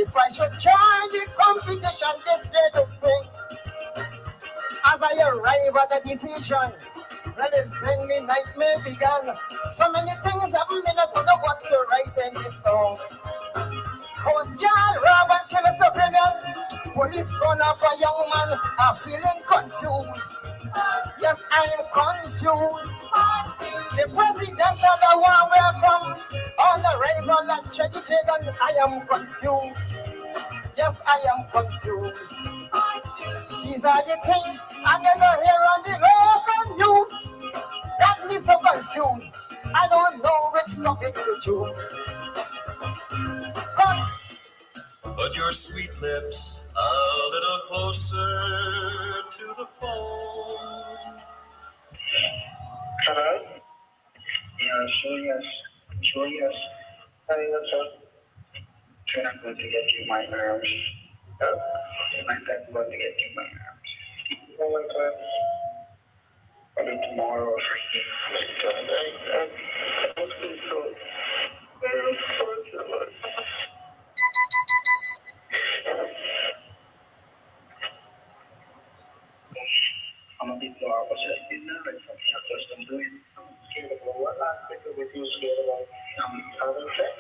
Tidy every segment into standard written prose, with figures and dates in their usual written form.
if I should join the competition, this year to sing. As I arrive at a decision, well, it's been me nightmare began. So many things happen, I don't know what to write in this song. Coast Guard rob and kill a civilian. Police gone up a young man. I'm feeling confused. Yes, I am confused. The president of the one where from on the rival at Chedi Chagan, I am confused. Yes, I am confused. These are the things I never hear on the local news. Got me so confused. I don't know which topic to choose. Put your sweet lips a little closer to the phone. Hello? Yeah, sure, yes. Hey, what's up? Trying not going to get you my nerves. I'm not going to get you my nerves. Oh my God. Maybe tomorrow or something. I feel so very sorry. I'm a bit more opposite now. It's something I've just been doing. I'm scared about what I think of with you, scared about having sex.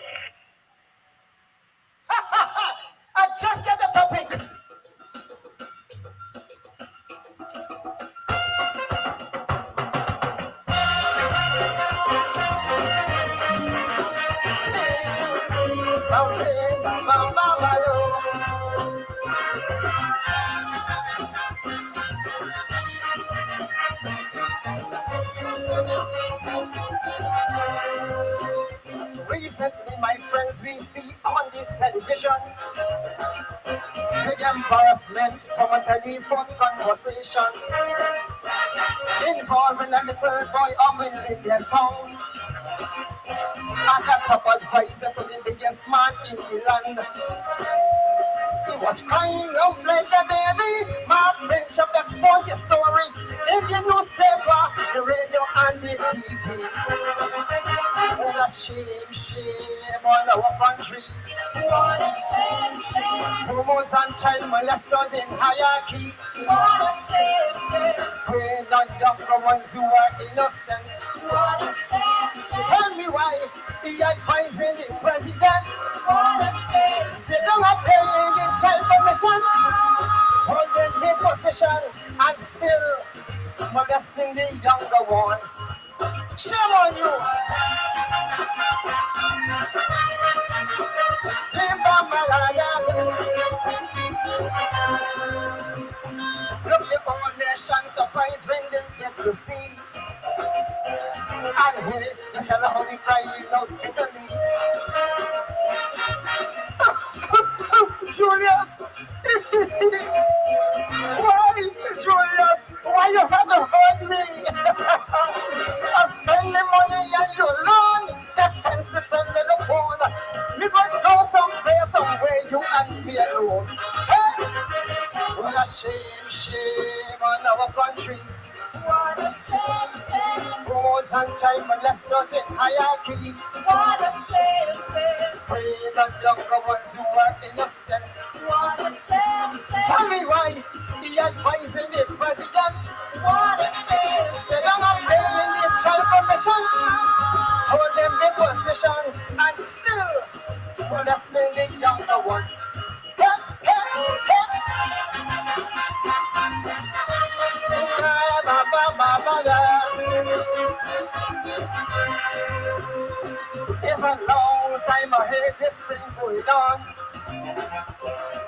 I just get the topic. Recently, my friends, we see on the television big embarrassment from a telephone conversation involving a little boy up in their town and a top advisor to the biggest man in the land. He was crying out like a baby. My bench of expose your story in the newspaper, the radio, and the TV. What a shame on our country. What a shame. Homos and child molesters in hierarchy. What a shame. Preying on younger ones who are innocent. What a shame. Tell me why he advising the president. What a shame. Stay down up there in the child commission, holding the position and still molesting the younger ones. Shame on you. Look, the whole nation surprised when they get to see. And here, the fellow how they crying out bitterly. Julius! Why, Julius? Why you have to hurt me? I'm spending money and you loan expensive son of the phone. We got go somewhere, you and me alone. Hey! What a shame on our country. What a shame. Homos and child molesters in hierarchy. What a shame. Preying on younger ones who are innocent. What a shame. Tell me why he advising the president. What a shame. Sit down up there in the child commission, hold them the position and still molesting the younger ones. Hey, hey, hey. It's a long time I heard this thing going on.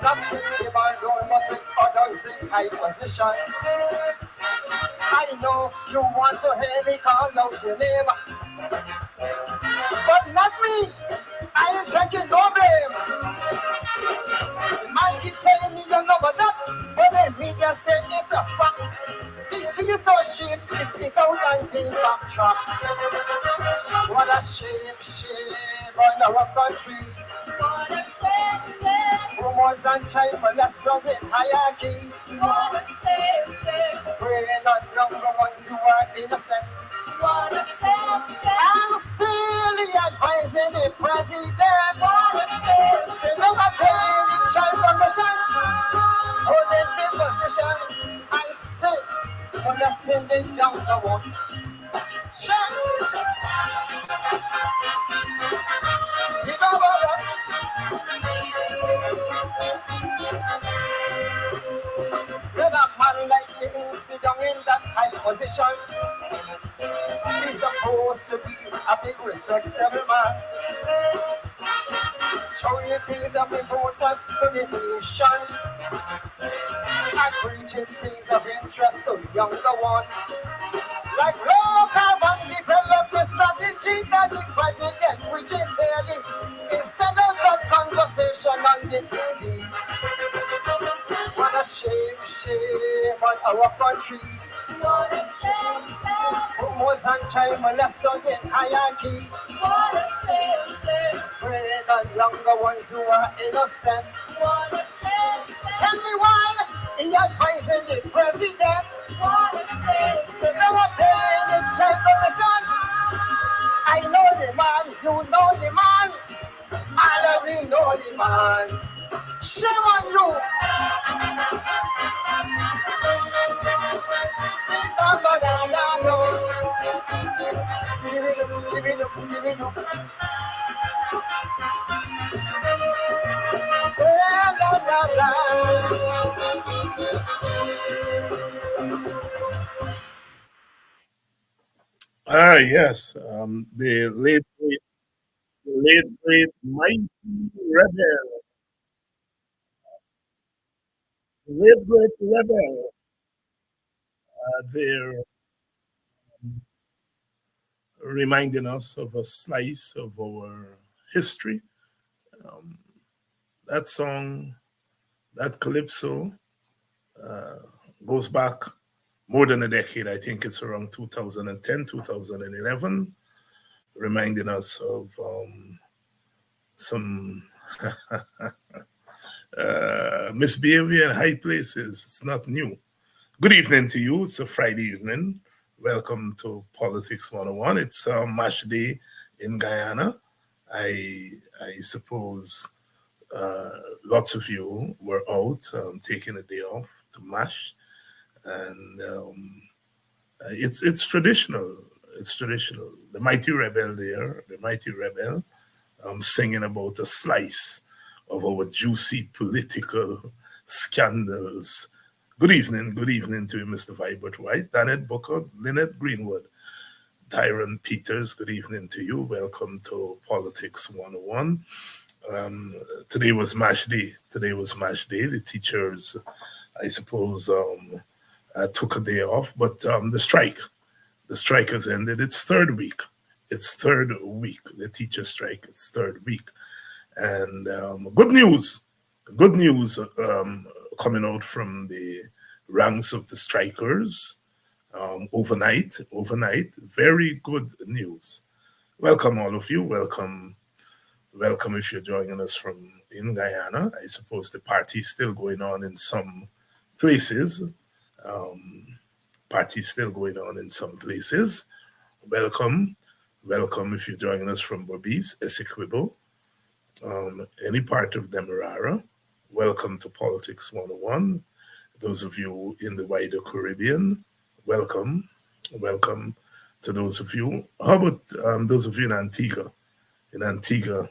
Not with the man alone, but with others in high position. I know you want to hear me call out your name, but not me. I ain't taking no blame. The man keeps saying he don't know about that, but the media say it's a fact. He feels so ashamed, he pick out and being backtracked. What a shame on our country. What a shame. Homos and child molesters in hierarchy. What a shame. Preying on younger ones who are innocent. What a shame. And still he advising the president. What a shame. Say no, I tell you, younger one. Change. Give a brother. When a man like him sit down in that high position, he's supposed to be a big respectable man. Showing things of importance to the nation and preaching things of interest to the younger one. Like low carbon development strategy that the president preaching daily instead of the conversation on the TV. What a shame, shame on our country. What a shame, shame. Homos and child molesters in hierarchy. What a shame, shame. Prey on younger ones who are innocent. What a shame, shame. Tell me why he advising the president. What a shame. Say that I'm paying the child commission. I know the man, you know the man. All of we know the man. Shame on you. Give it up, give it up. La, la, la. Yes, the late great mighty rebel, late great rebel. They're reminding us of a slice of our history. Um, that song, that calypso, goes back more than a decade. I think it's around 2010, 2011, reminding us of some misbehavior in high places. It's not new. Good evening to you. It's a Friday evening. Welcome to Politics 101. It's MASH Day in Guyana. I suppose lots of you were out taking a day off to MASH. And it's traditional. It's traditional. The mighty rebel there, the mighty rebel, singing about a slice of our juicy political scandals. Good evening to you, Mr. Vibert White, Danette Booker, Lynette Greenwood, Tyron Peters. Good evening to you. Welcome to Politics 101. Today was MASH Day. The teachers, I suppose, took a day off, but the strike has ended. It's third week. The teacher strike. It's third week, and good news coming out from the ranks of the strikers overnight. Very good news. Welcome all of you. Welcome if you're joining us from in Guyana. I suppose the party is still going on in some places. Welcome if you're joining us from Berbice, Essequibo, any part of Demerara. Welcome to Politics 101. Those of you in the wider Caribbean, welcome to those of you. How about those of you in Antigua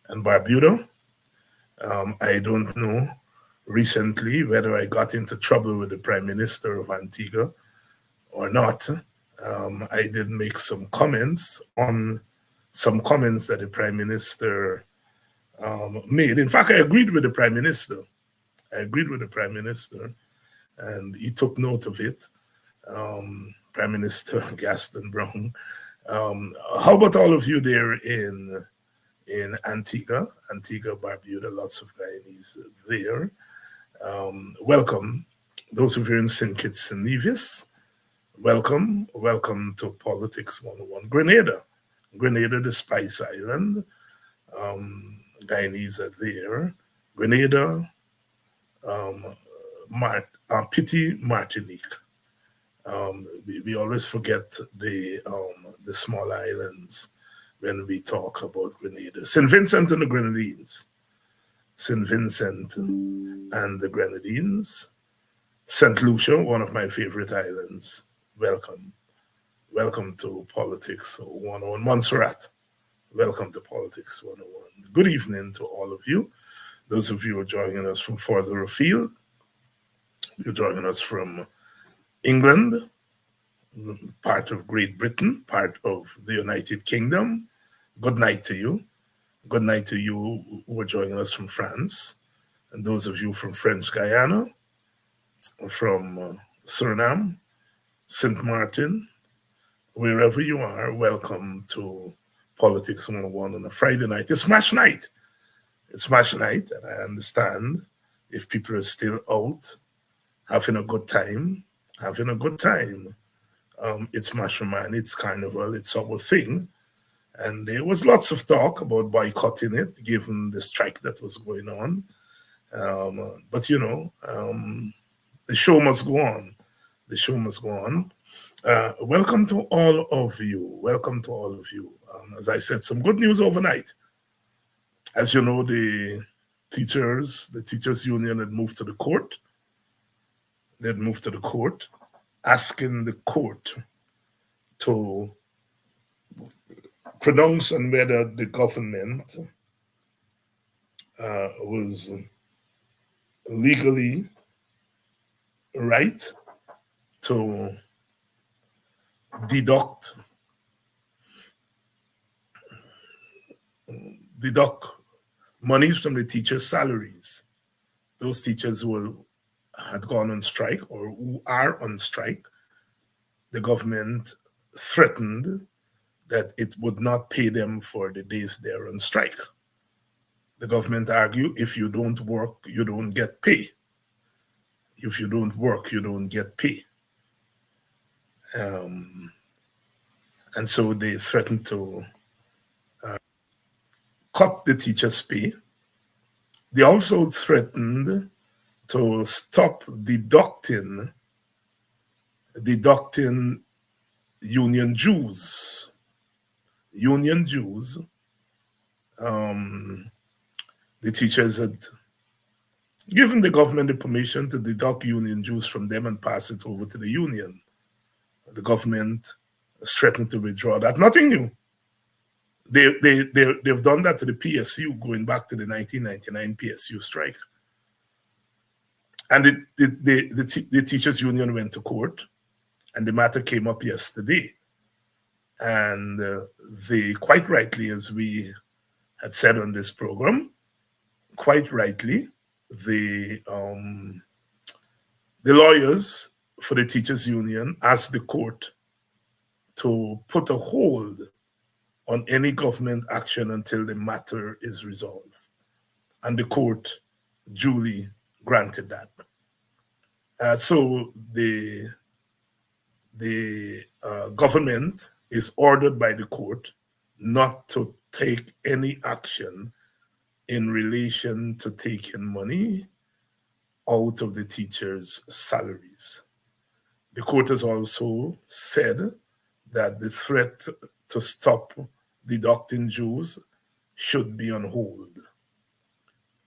and Barbuda? I don't know recently whether I got into trouble with the Prime Minister of Antigua or not. I did make some comments that the Prime Minister made. In fact, I agreed with the Prime Minister, and he took note of it. Prime Minister Gaston Brown. How about all of you there in Antigua, Barbuda? Lots of Guyanese there. Welcome. Those of you in St. Kitts and Nevis, welcome to Politics 101. Grenada, the Spice Island. Guyanese are there. Grenada, Pity, Martinique. We always forget the small islands when we talk about Grenada. St. Vincent and the Grenadines. St. Lucia, one of my favorite islands. Welcome. Welcome to Politics 101. Montserrat, welcome to Politics 101. Good evening to all of you. Those of you who are joining us from further afield, you're joining us from England, part of Great Britain, part of the United Kingdom. Good night to you. Good night to you who are joining us from France, and those of you from French Guyana, from Suriname, St. Martin, wherever you are, welcome to Politics 101 on a Friday night. It's Smash Night. It's Smash Night, and I understand if people are still out having a good time, it's Masherman, it's Carnival, it's our thing. And there was lots of talk about boycotting it, given the strike that was going on. But you know, the show must go on. The show must go on. Welcome to all of you. Welcome to all of you. As I said, some good news overnight. As you know, the teachers union had moved to the court. They had moved to the court, asking the court to pronounce on whether the government was legally right to deduct monies from the teachers' salaries. Those teachers who had gone on strike or who are on strike, the government threatened that it would not pay them for the days they're on strike. The government argued, if you don't work, you don't get pay. If you don't work, you don't get pay. And so they threatened to cut the teachers' pay. They also threatened to stop deducting union dues. The teachers had given the government the permission to deduct union dues from them and pass it over to the union. The government has threatened to withdraw that. Nothing new. They've done that to the PSU going back to the 1999 PSU strike. And the teachers union went to court, and the matter came up yesterday. And they, quite rightly, as we had said on this program, quite rightly, the lawyers for the teachers union asked the court to put a hold on any government action until the matter is resolved. And the court duly granted that. So the government is ordered by the court not to take any action in relation to taking money out of the teachers' salaries. The court has also said that the threat to stop deducting dues should be on hold.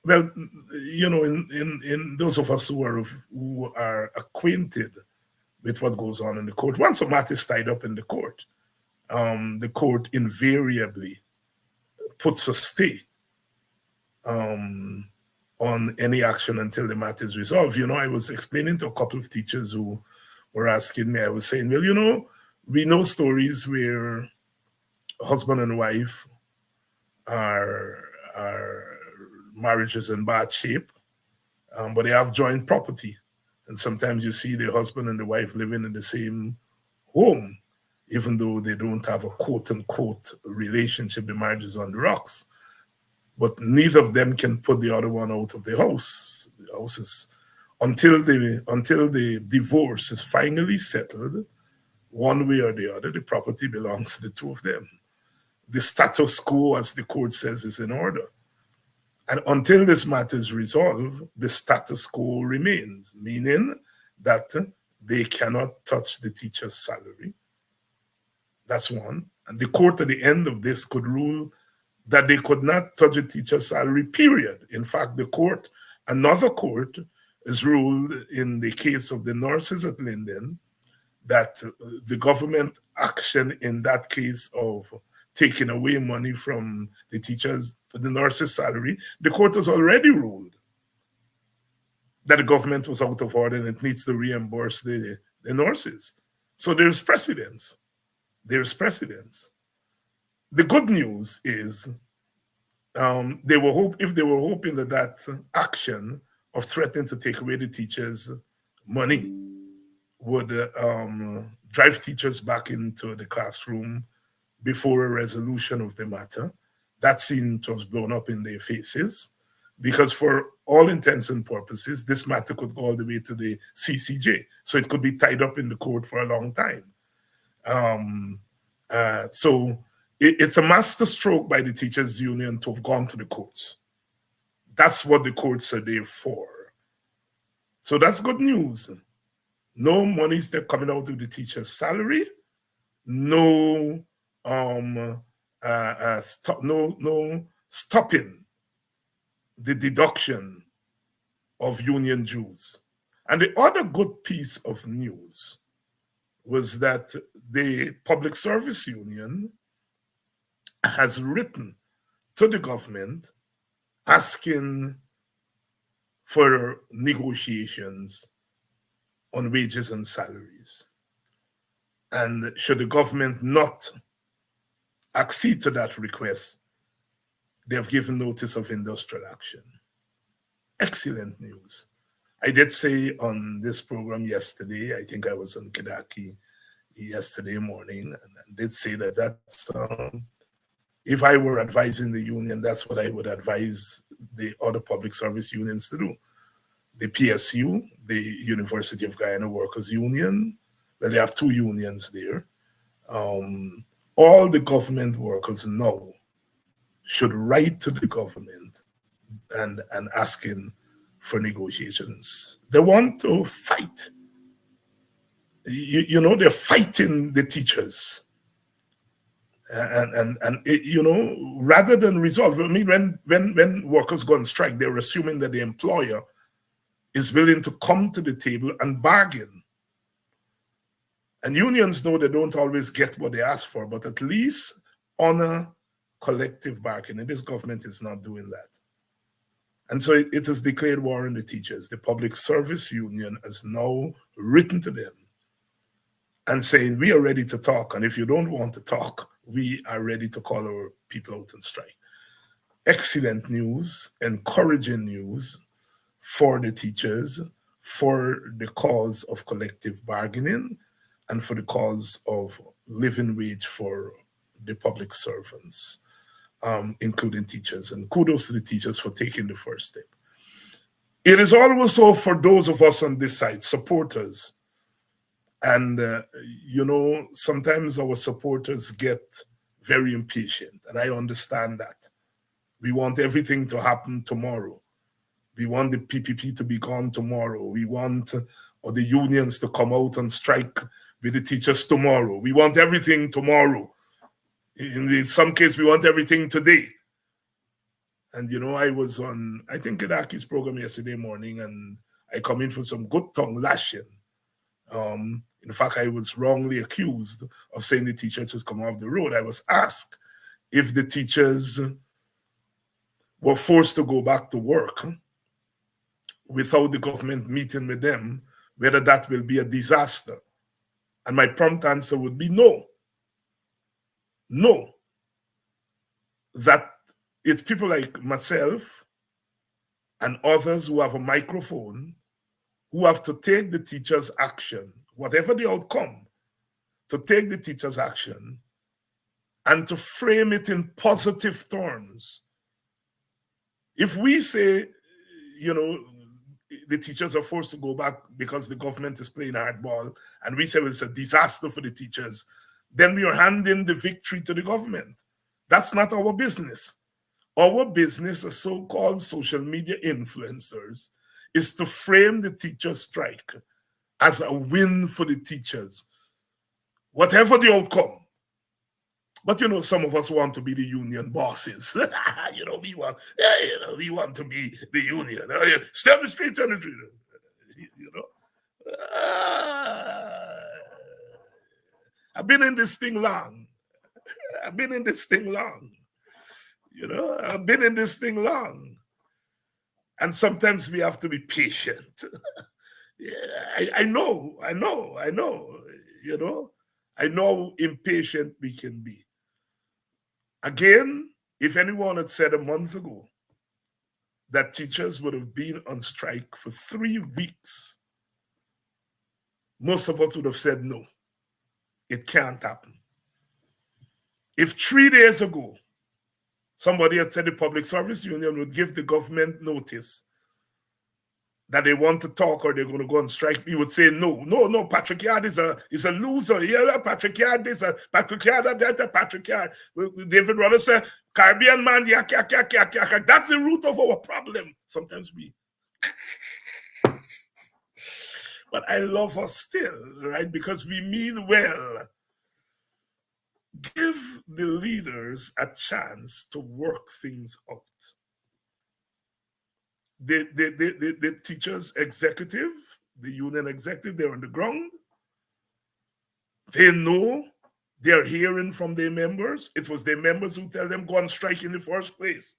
Well, you know, in those of us who are acquainted with what goes on in the court, once a matter is tied up in the court invariably puts a stay on any action until the matter is resolved. You know, I was explaining to a couple of teachers who were asking me, I was saying, well, you know, we know stories where husband and wife are marriages in bad shape, but they have joint property. And sometimes you see the husband and the wife living in the same home, even though they don't have a quote unquote relationship, the marriage is on the rocks. But neither of them can put the other one out of the house. The house is, until the divorce is finally settled, one way or the other, the property belongs to the two of them. The status quo, as the court says, is in order. And until this matter is resolved, the status quo remains, meaning that they cannot touch the teacher's salary. That's one. And the court at the end of this could rule that they could not touch a teacher's salary, period. In fact, another court has ruled in the case of the nurses at Linden that the government action in that case of taking away money from the teachers, the nurses' salary, the court has already ruled that the government was out of order and it needs to reimburse the nurses. So there's precedence. There's precedence. The good news is if they were hoping that action of threatening to take away the teachers' money would drive teachers back into the classroom before a resolution of the matter. That seemed to have blown up in their faces, because for all intents and purposes, this matter could go all the way to the CCJ. So it could be tied up in the court for a long time. So it's a master stroke by the teachers' union to have gone to the courts. That's what the courts are there for. So that's good news. No money is coming out of the teacher's salary. No stopping the deduction of union dues. And the other good piece of news was that the Public Service Union has written to the government asking for negotiations on wages and salaries. And should the government not accede to that request, they have given notice of industrial action. Excellent news. I did say on this program yesterday, I think I was on Kidaki yesterday morning, and did say that that's, if I were advising the union, that's what I would advise the other public service unions to do. The PSU, the University of Guyana Workers Union, well, they have two unions there. All the government workers now should write to the government and asking for negotiations. They want to fight. You know, they're fighting the teachers. And you know, rather than resolve, I mean, when workers go on strike, they're assuming that the employer is willing to come to the table and bargain. And unions know they don't always get what they ask for, but at least honor collective bargaining. This government is not doing that. And so it has declared war on the teachers. The Public Service Union has now written to them and saying, we are ready to talk. And if you don't want to talk, we are ready to call our people out on strike. Excellent news, encouraging news for the teachers, for the cause of collective bargaining, and for the cause of living wage for the public servants, including teachers. And kudos to the teachers for taking the first step. It is also for those of us on this side, supporters. And, you know, sometimes our supporters get very impatient, and I understand that. We want everything to happen tomorrow. We want the PPP to be gone tomorrow. We want the unions to come out and strike with the teachers tomorrow. We want everything tomorrow. In some case, we want everything today. And, you know, I was on, I think, Kedaki's program yesterday morning, and I come in for some good tongue lashing. In fact, I was wrongly accused of saying the teachers should come off the road. I was asked if the teachers were forced to go back to work without the government meeting with them, whether that will be a disaster. And my prompt answer would be no. No. That it's people like myself and others who have a microphone who have to take the teacher's action, whatever the outcome, to take the teacher's action and to frame it in positive terms. If we say, you know, the teachers are forced to go back because the government is playing hardball, and we say, well, it's a disaster for the teachers, then we are handing the victory to the government. That's not our business. Our business as so-called social media influencers is to frame the teacher strike as a win for the teachers, whatever the outcome. But, you know, some of us want to be the union bosses. You know, we want to be the union. Stay on the street, You know. I've been in this thing long. I've been in this thing long. I've been in this thing long. And sometimes we have to be patient. Yeah, I know. I know how impatient we can be. Again, if anyone had said a month ago that teachers would have been on strike for 3 weeks, most of us would have said no, it can't happen. If 3 days ago somebody had said the Public Service Union would give the government notice that they want to talk or they're going to go on strike, we would say no. Patrick Yard is a loser. Yeah, Patrick Yard is a Patrick Yard. Patrick Yard. David Rudder said, Caribbean man, yak. That's the root of our problem. Sometimes we. But I love us still, right? Because we mean well. Give the leaders a chance to work things out. The teachers executive, the union executive, they're on the ground. They know they're hearing from their members. It was their members who tell them go on strike in the first place.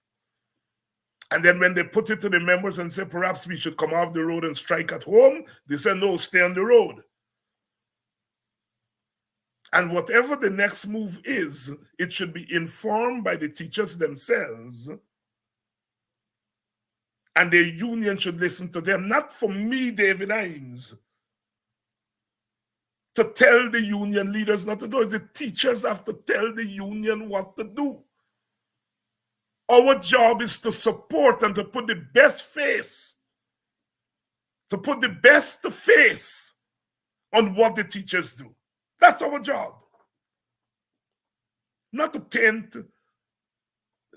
And then when they put it to the members and say, perhaps we should come off the road and strike at home, they say, no, stay on the road. And whatever the next move is, it should be informed by the teachers themselves. And the union should listen to them, not for me, David Hines, to tell the union leaders not to do it. The teachers have to tell the union what to do. Our job is to support and to put the best face, to put the best face on what the teachers do. That's our job. Not to paint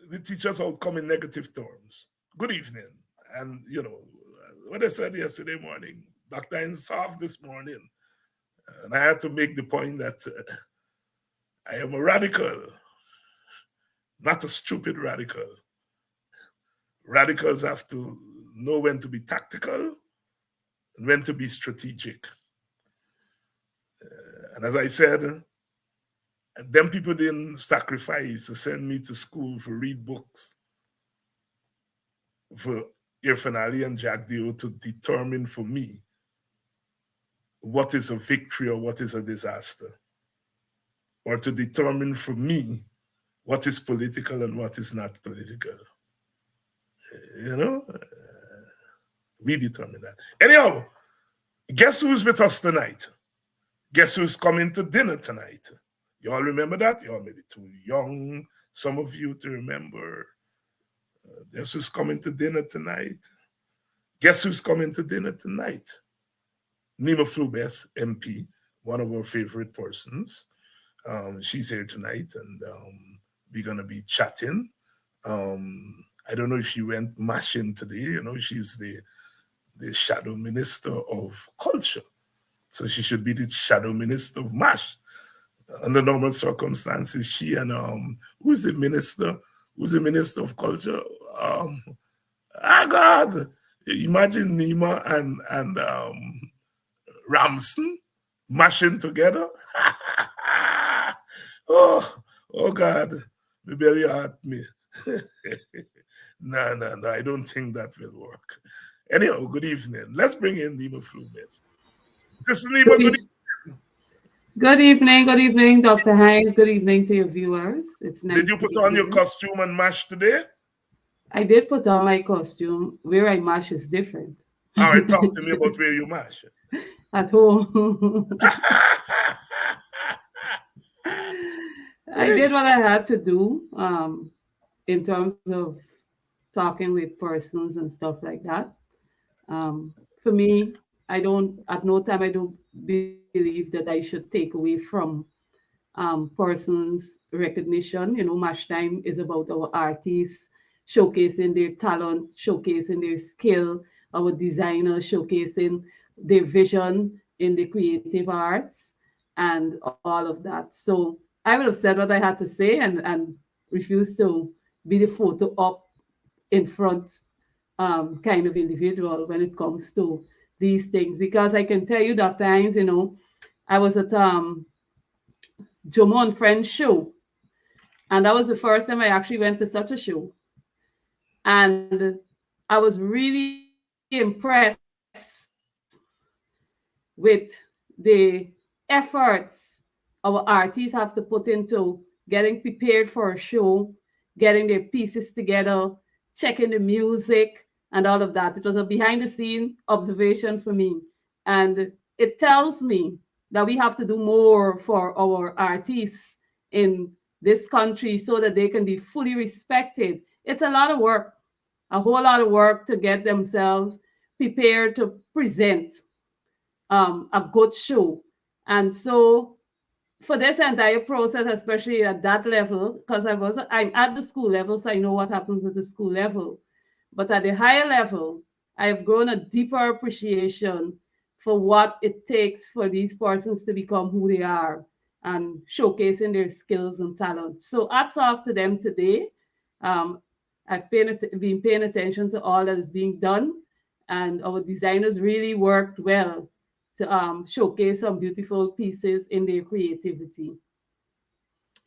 the teachers outcome in negative terms. Good evening. And, what I said yesterday morning, Dr. Hinds'Sight this morning, and I had to make the point that I am a radical, not a stupid radical. Radicals have to know when to be tactical and when to be strategic. And as I said, them people didn't sacrifice to send me to school for read books for Irfan Ali and Jack Dio to determine for me what is a victory or what is a disaster, or to determine for me what is political and what is not political. We determine that. Anyhow, guess who's with us tonight? Guess who's coming to dinner tonight? You all remember that? You all may be too young, some of you, to remember. Guess who's coming to dinner tonight? Guess who's coming to dinner tonight? Nima Flubes, MP, one of our favorite persons. She's here tonight, and we're going to be chatting. I don't know if she went mashing today. She's the shadow minister of culture. So she should be the shadow minister of MASH. Under normal circumstances, she and who's the minister? Who's the minister of culture? God! Imagine Nima and Ramson mashing together. oh God, my belly hurt me. No, I don't think that will work. Anyhow, good evening. Let's bring in Nima Flubes. This is Nima. Good evening. Good evening, Dr. Hines. Good evening to your viewers. It's nice. Did you put on your costume and mash today? I did put on my costume. Where I mash is different. All right, talk to me about where you mash. At home. I did what I had to do in terms of talking with persons and stuff like that. For me, at no time I don't believe that I should take away from persons' recognition. MASH time is about our artists showcasing their talent, showcasing their skill, our designers showcasing their vision in the creative arts and all of that. So I would have said what I had to say and refused to be the photo up in front kind of individual when it comes to these things. Because I can tell you, Dr. Hines, I was at Jomo and Friends show. And that was the first time I actually went to such a show. And I was really impressed with the efforts our artists have to put into getting prepared for a show, getting their pieces together, checking the music, and all of that. It was a behind the scene observation for me. And it tells me that we have to do more for our artists in this country so that they can be fully respected. It's a lot of work, a whole lot of work to get themselves prepared to present a good show. And so for this entire process, especially at that level, because I'm at the school level, so I know what happens at the school level. But at the higher level, I have grown a deeper appreciation for what it takes for these persons to become who they are and showcasing their skills and talents. So hats off to them today. Um, been paying attention to all that is being done, and our designers really worked well to showcase some beautiful pieces in their creativity.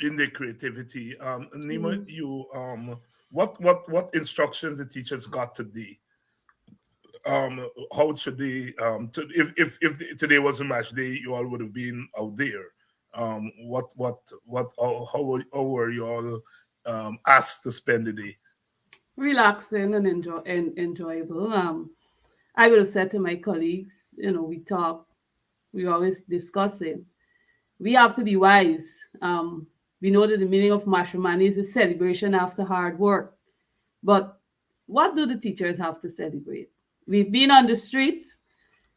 In their creativity. Nima, Mm. you what instructions the teachers got today? How should they if today was a match day, you all would have been out there. What how were you all asked to spend the day? Relaxing and enjoyable. I will say to my colleagues, we talk, we always discussing. We have to be wise. We know that the meaning of matrimony is a celebration after hard work. But what do the teachers have to celebrate? We've been on the street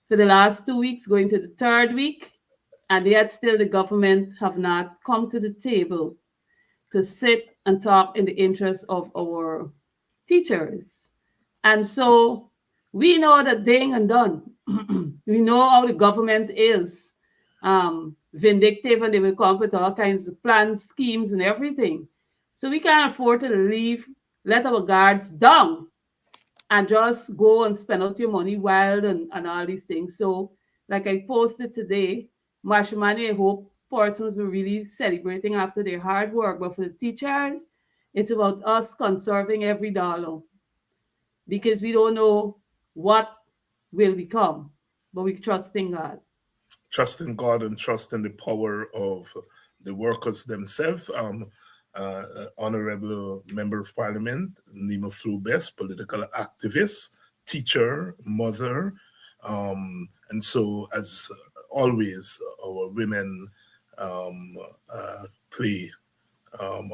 for the last 2 weeks, going to the third week, and yet still the government have not come to the table to sit and talk in the interest of our teachers. And so we know that dang and done. We know how the government is vindictive, and they will come up with all kinds of plans, schemes, and everything. So we can't afford to let our guards down and just go and spend out your money wild and all these things. So, like I posted today, Marshmani, I hope persons were really celebrating after their hard work. But for the teachers, it's about us conserving every dollar because we don't know what will become, but we trust in God. Trust in God and trust in the power of the workers themselves. Honorable Member of Parliament, Nima Flubes, political activist, teacher, mother. And so, as always, our women play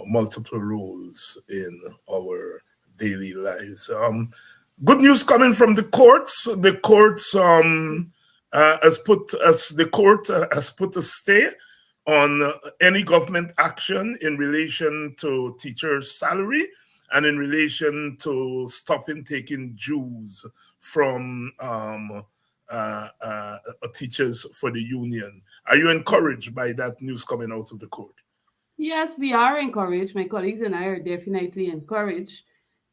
multiple roles in our daily lives. Good news coming from the courts. The courts the court has put a stay on any government action in relation to teachers' salary and in relation to stopping taking dues from teachers for the union. Are you encouraged by that news coming out of the court? Yes, we are encouraged. My colleagues and I are definitely encouraged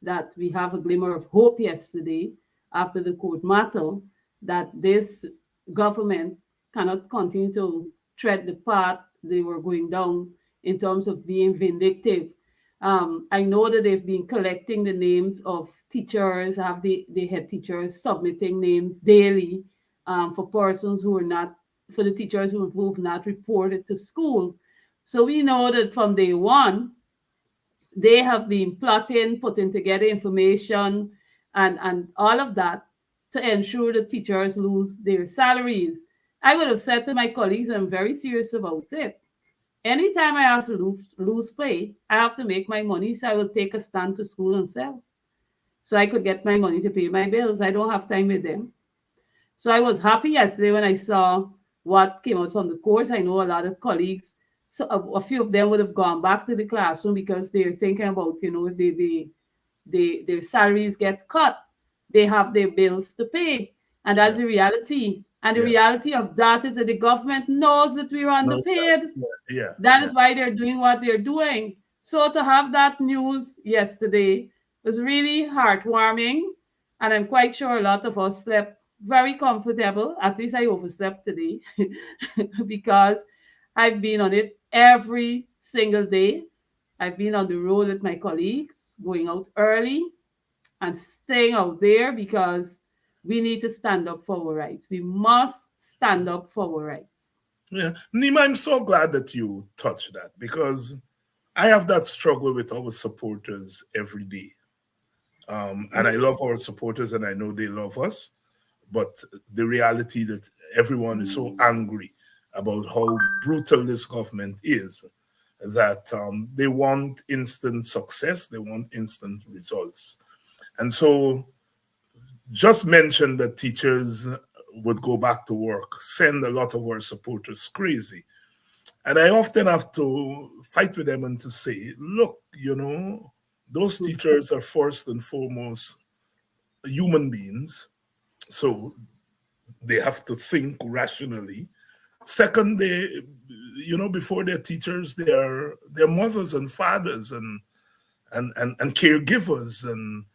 that we have a glimmer of hope yesterday after the court matter that this government cannot continue to tread the path they were going down in terms of being vindictive. I know that they've been collecting the names of teachers, have the head teachers submitting names daily for persons who are not, for the teachers who've not reported to school. So we know that from day one, they have been plotting, putting together information, and all of that to ensure the teachers lose their salaries. I would have said to my colleagues, I'm very serious about it. Anytime I have to lose pay, I have to make my money, so I will take a stand to school and sell. So I could get my money to pay my bills. I don't have time with them. So I was happy yesterday when I saw what came out from the course. I know a lot of colleagues, so a few of them would have gone back to the classroom because they're thinking about, if their salaries get cut, they have their bills to pay. And that's Yeah, the reality. And the yeah. reality of that is that the government knows that we're No, underpaid. yeah, That yeah. is why they're doing what they're doing. So to have that news yesterday was really heartwarming. And I'm quite sure a lot of us slept very comfortable. At least I overslept today because I've been on it every single day. I've been on the road with my colleagues, going out early and staying out there because we need to stand up for our rights. We must stand up for our rights. Yeah. Nima, I'm so glad that you touched that because I have that struggle with our supporters every day. And I love our supporters and I know they love us. But the reality that everyone is so angry about how brutal this government is that they want instant success, they want instant results. And so just mention that teachers would go back to work, send a lot of our supporters crazy. And I often have to fight with them and to say, look, those teachers are first and foremost human beings. So they have to think rationally. Second, before they're teachers, they're mothers and fathers and caregivers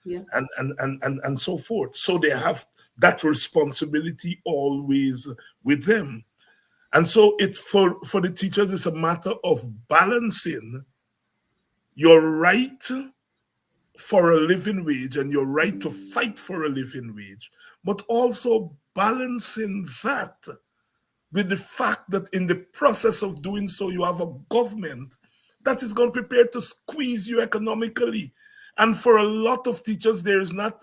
Yeah. and so forth. So they have that responsibility always with them. And so it's for the teachers, it's a matter of balancing your right for a living wage and your right to fight for a living wage, but also balancing that with the fact that in the process of doing so, you have a government that is going to prepare to squeeze you economically. And for a lot of teachers, there is not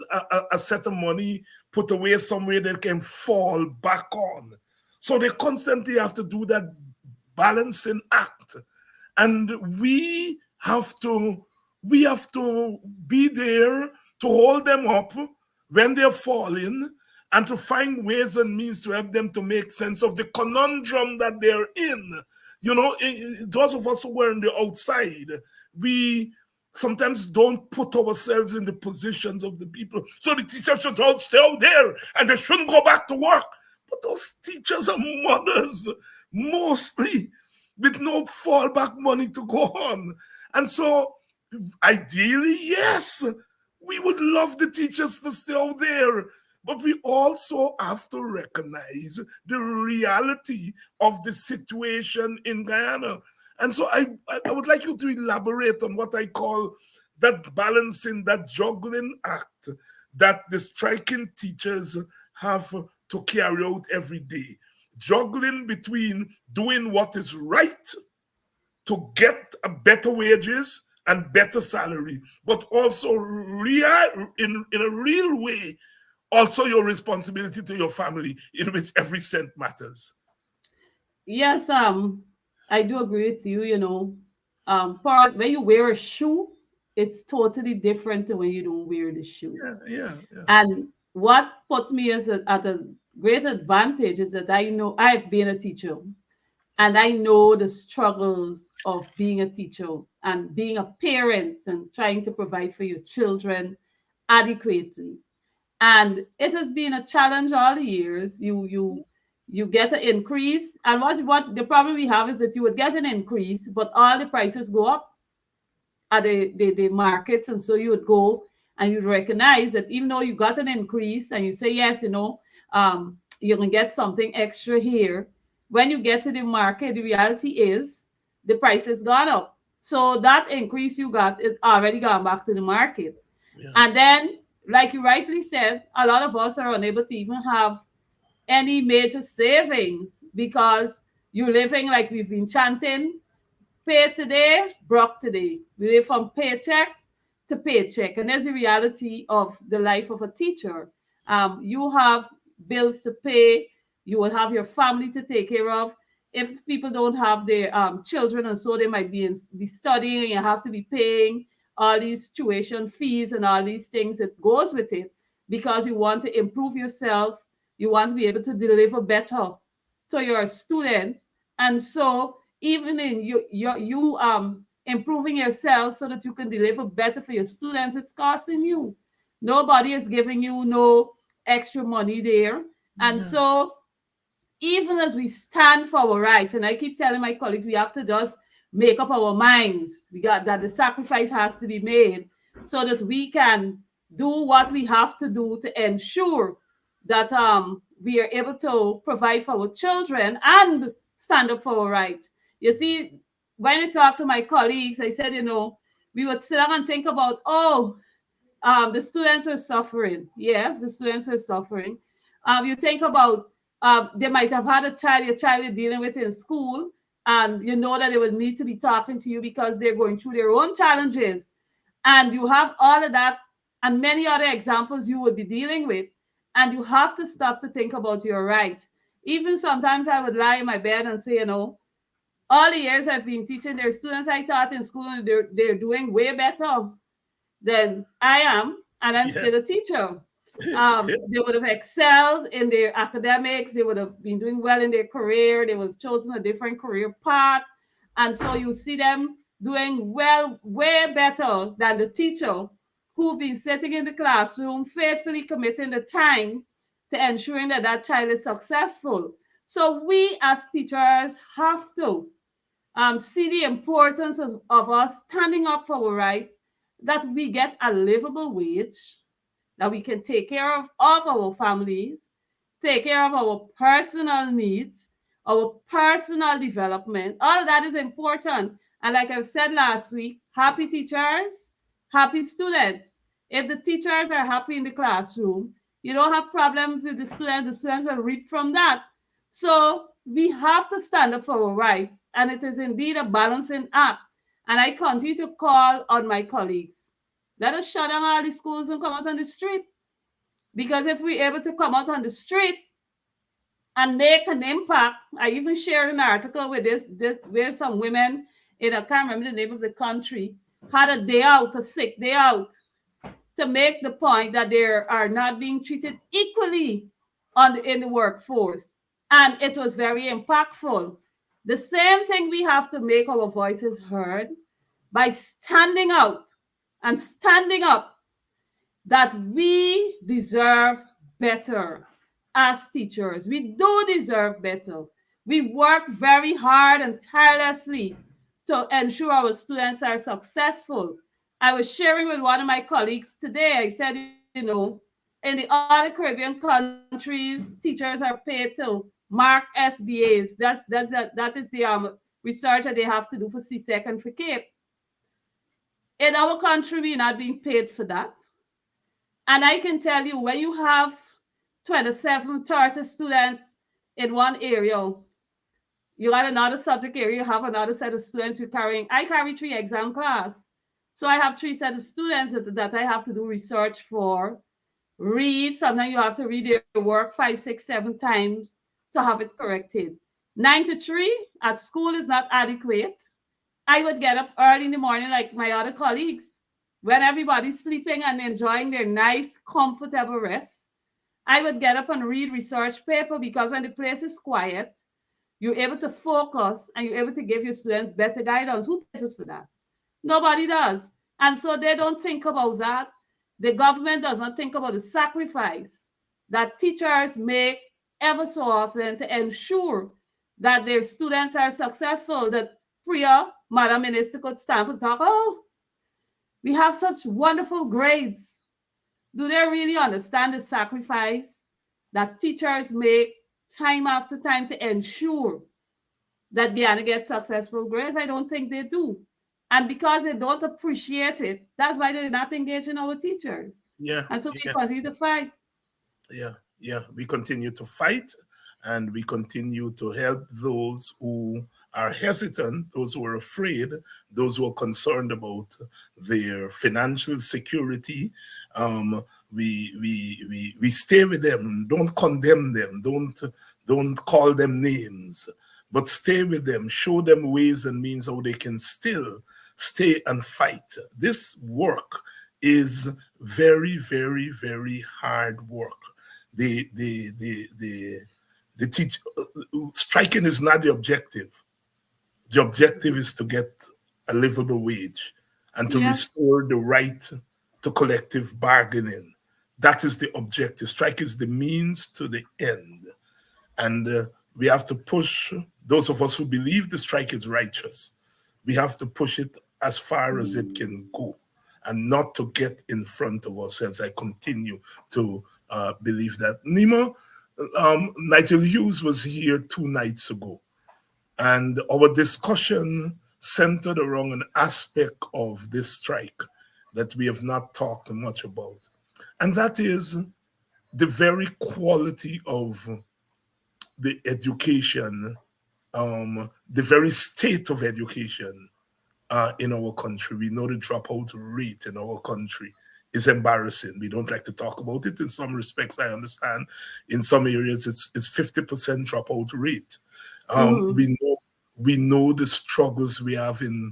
a set of money put away somewhere that can fall back on. So they constantly have to do that balancing act. And we have to be there to hold them up when they're falling and to find ways and means to help them to make sense of the conundrum that they're in. Those of us who were on the outside, we sometimes don't put ourselves in the positions of the people. So the teachers should all stay out there and they shouldn't go back to work. But those teachers are mothers, mostly, with no fallback money to go on. And so, ideally, yes, we would love the teachers to stay out there. But we also have to recognize the reality of the situation in Guyana. And so I would like you to elaborate on what I call that balancing, that juggling act that the striking teachers have to carry out every day. Juggling between doing what is right to get a better wages and better salary, but also in a real way, also your responsibility to your family, in which every cent matters. Yes, I do agree with you, for when you wear a shoe, it's totally different to when you don't wear the shoe. Yeah. And what put me at a great advantage is that I know I've been a teacher and I know the struggles of being a teacher and being a parent and trying to provide for your children adequately. And it has been a challenge all the years. You get an increase, and what the problem we have is that you would get an increase, but all the prices go up at the markets, and so you would go and you recognize that even though you got an increase and you say yes, you can get something extra here. When you get to the market, the reality is the price has gone up. So that increase you got is already gone back to the market. Yeah. And then, like you rightly said, a lot of us are unable to even have any major savings because you're living like we've been chanting, pay today, broke today. We live from paycheck to paycheck. And there's the reality of the life of a teacher. You have bills to pay, you will have your family to take care of. If people don't have their children, and so they might be studying, you have to be paying all these tuition fees and all these things that goes with it because you want to improve yourself. You want to be able to deliver better to your students. And so even in you improving yourself so that you can deliver better for your students, it's costing you. Nobody is giving you no extra money there. And so even as we stand for our rights, and I keep telling my colleagues, we have to just make up our minds. We got that the sacrifice has to be made so that we can do what we have to do to ensure that we are able to provide for our children and stand up for our rights. You see, when I talk to my colleagues, I said, we would sit down and think about, the students are suffering. Yes, the students are suffering. You think about they might have had your child you're dealing with in school, and you know that they will need to be talking to you because they're going through their own challenges. And you have all of that and many other examples you would be dealing with. And you have to stop to think about your rights. Even sometimes I would lie in my bed and say, all the years I've been teaching their students I taught in school, and they're doing way better than I am, and I'm Yes. still a teacher. Yeah. They would have excelled in their academics. They would have been doing well in their career. They would have chosen a different career path. And so you see them doing well, way better than the teacher who've been sitting in the classroom, faithfully committing the time to ensuring that that child is successful. So we as teachers have to see the importance of us standing up for our rights, that we get a livable wage, that we can take care of our families, take care of our personal needs, our personal development. All of that is important. And like I've said last week, happy teachers, happy students. If the teachers are happy in the classroom, you don't have problems with the students will reap from that. So we have to stand up for our rights. And it is indeed a balancing act. And I continue to call on my colleagues. Let us shut down all the schools and come out on the street. Because if we're able to come out on the street and make an impact, I even shared an article with this where some women in, I can't remember the name of the country, had a day out, a sick day out, to make the point that they are not being treated equally in the workforce. And it was very impactful. The same thing, we have to make our voices heard by standing out and standing up, that we deserve better as teachers. We do deserve better. We work very hard and tirelessly to ensure our students are successful. I was sharing with one of my colleagues today, I said, in the other Caribbean countries, teachers are paid to mark SBAs. That is the research that they have to do for CSEC and for CAPE. In our country, we're not being paid for that. And I can tell you, when you have 27, 30 students in one area, you got another subject area, you have another set of students you're carrying. I carry 3 exam class. So I have 3 sets of students that I have to do research for, read. Sometimes you have to read your work 5, 6, 7 times to have it corrected. 9 to 3 at school is not adequate. I would get up early in the morning like my other colleagues, when everybody's sleeping and enjoying their nice, comfortable rest. I would get up and read research paper, because when the place is quiet, you're able to focus and you're able to give your students better guidance. Who pays for that? Nobody does. And so they don't think about that. The government does not think about the sacrifice that teachers make ever so often to ensure that their students are successful. That Priya, Madam Minister, could stand and talk, we have such wonderful grades. Do they really understand the sacrifice that teachers make time after time to ensure that Guyana gets successful grades? I don't think they do. And because they don't appreciate it, that's why they're not engaging our teachers. Yeah. And so we continue to fight. Yeah. We continue to fight, and we continue to help those who are hesitant, those who are afraid, those who are concerned about their financial security. We stay with them. Don't condemn them. Don't call them names, but stay with them. Show them ways and means how they can still stay and fight. This work is very, very, very hard work. The striking is not the objective. The objective is to get a livable wage and to restore the right to collective bargaining. That is the objective. Strike is the means to the end. And we have to push, those of us who believe the strike is righteous, we have to push it as far as it can go, and not to get in front of ourselves. I continue to believe that. Nima, Nigel Hughes was here 2 nights ago, and our discussion centered around an aspect of this strike that we have not talked much about. And that is the very quality of the education, the very state of education in our country. We know the dropout rate in our country is embarrassing. We don't like to talk about it. In some respects, I understand. In some areas, it's 50% dropout rate. Mhm. We know the struggles we have in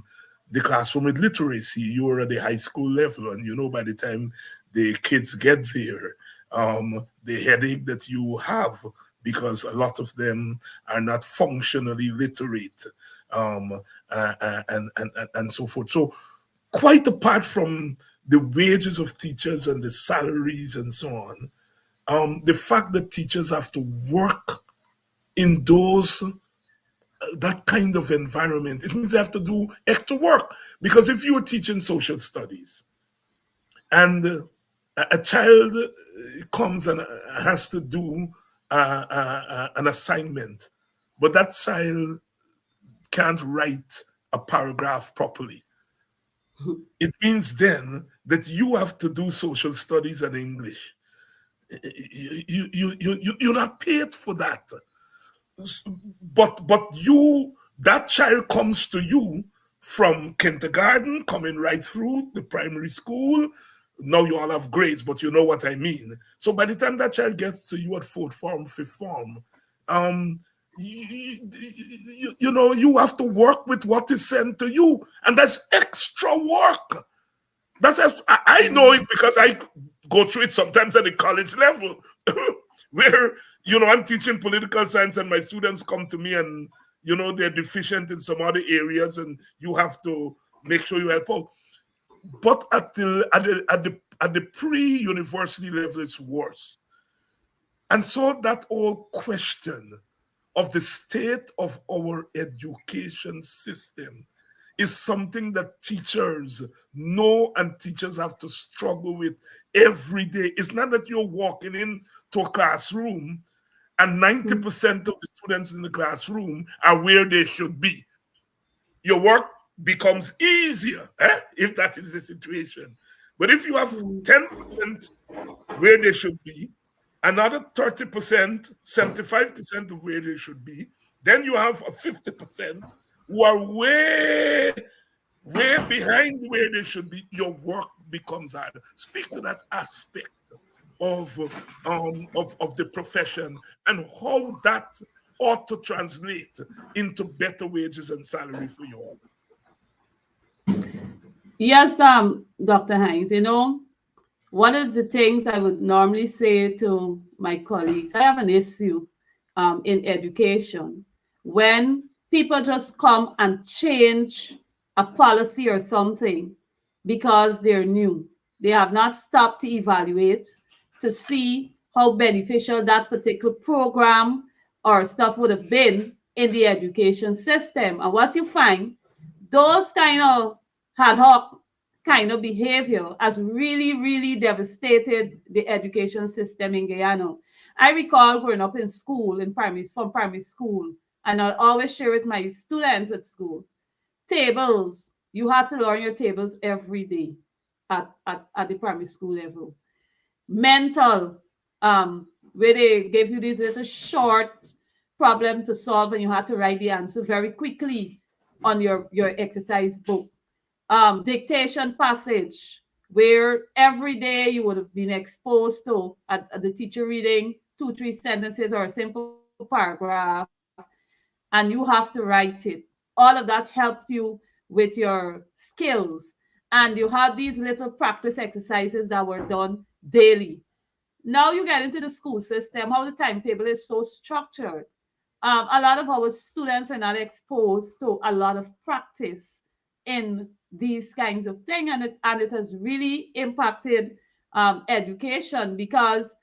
the classroom with literacy. You are at the high school level, and you know by the time the kids get there, the headache that you have because a lot of them are not functionally literate, um, and so forth. So, quite apart from the wages of teachers and the salaries and so on, the fact that teachers have to work in those that kind of environment, it means they have to do extra work. Because if you are teaching social studies and a child comes and has to do an assignment, but that child can't write a paragraph properly, it means then that you have to do social studies and English. You're not paid for that. But you, that child comes to you from kindergarten coming right through the primary school. Now you all have grades, but you know what I mean. So by the time that child gets to you at fourth form, fifth form, um you know, you have to work with what is sent to you, and that's extra work. I know it because I go through it sometimes at the college level, where I'm teaching political science and my students come to me and they're deficient in some other areas, and you have to make sure you help out. But at the pre-university level, it's worse. And so that whole question of the state of our education system is something that teachers know and teachers have to struggle with every day. It's not that you're walking into a classroom and 90% of the students in the classroom are where they should be. Your work becomes easier, if that is the situation. But if you have 10% where they should be, another 30%, 75% of where they should be, then you have a 50% who are way behind where they should be. Your work becomes harder. Speak to that aspect of the profession and how that ought to translate into better wages and salary for you all. Yes, Dr. Hines, one of the things I would normally say to my colleagues, I have an issue in education when people just come and change a policy or something because they're new. They have not stopped to evaluate to see how beneficial that particular program or stuff would have been in the education system. And what you find, those kind of ad hoc kind of behavior has really, really devastated the education system in Guyana. I recall growing up in school, from primary school, and I always share with my students at school, tables, you had to learn your tables every day at the primary school level. Mental, where they gave you these little short problem to solve and you had to write the answer very quickly on your exercise book. Dictation passage, where every day you would have been exposed to at the teacher reading 2, 3 sentences or a simple paragraph, and you have to write it. All of that helped you with your skills. And you had these little practice exercises that were done daily. Now you get into the school system, how the timetable is so structured. A lot of our students are not exposed to a lot of practice in these kinds of things, and it has really impacted education, because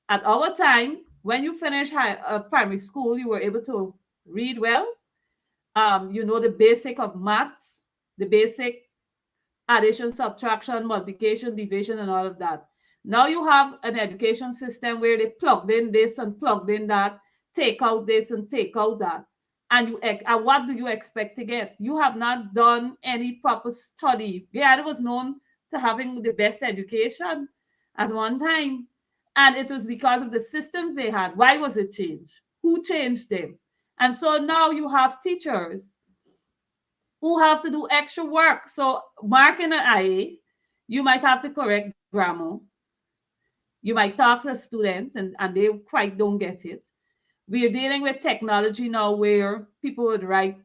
at our time, when you finish primary school, you were able to read well. You know the basic of maths, the basic addition, subtraction, multiplication, division, and all of that. Now you have an education system where they plugged in this and plugged in that, take out this and take out that. and what do you expect to get? You have not done any proper study. Guyana was known to having the best education at one time, and it was because of the systems they had. Why was it changed? Who changed them? And so now you have teachers who have to do extra work. So marking an IA, you might have to correct grammar. You might talk to students and they quite don't get it. We're dealing with technology now where people would write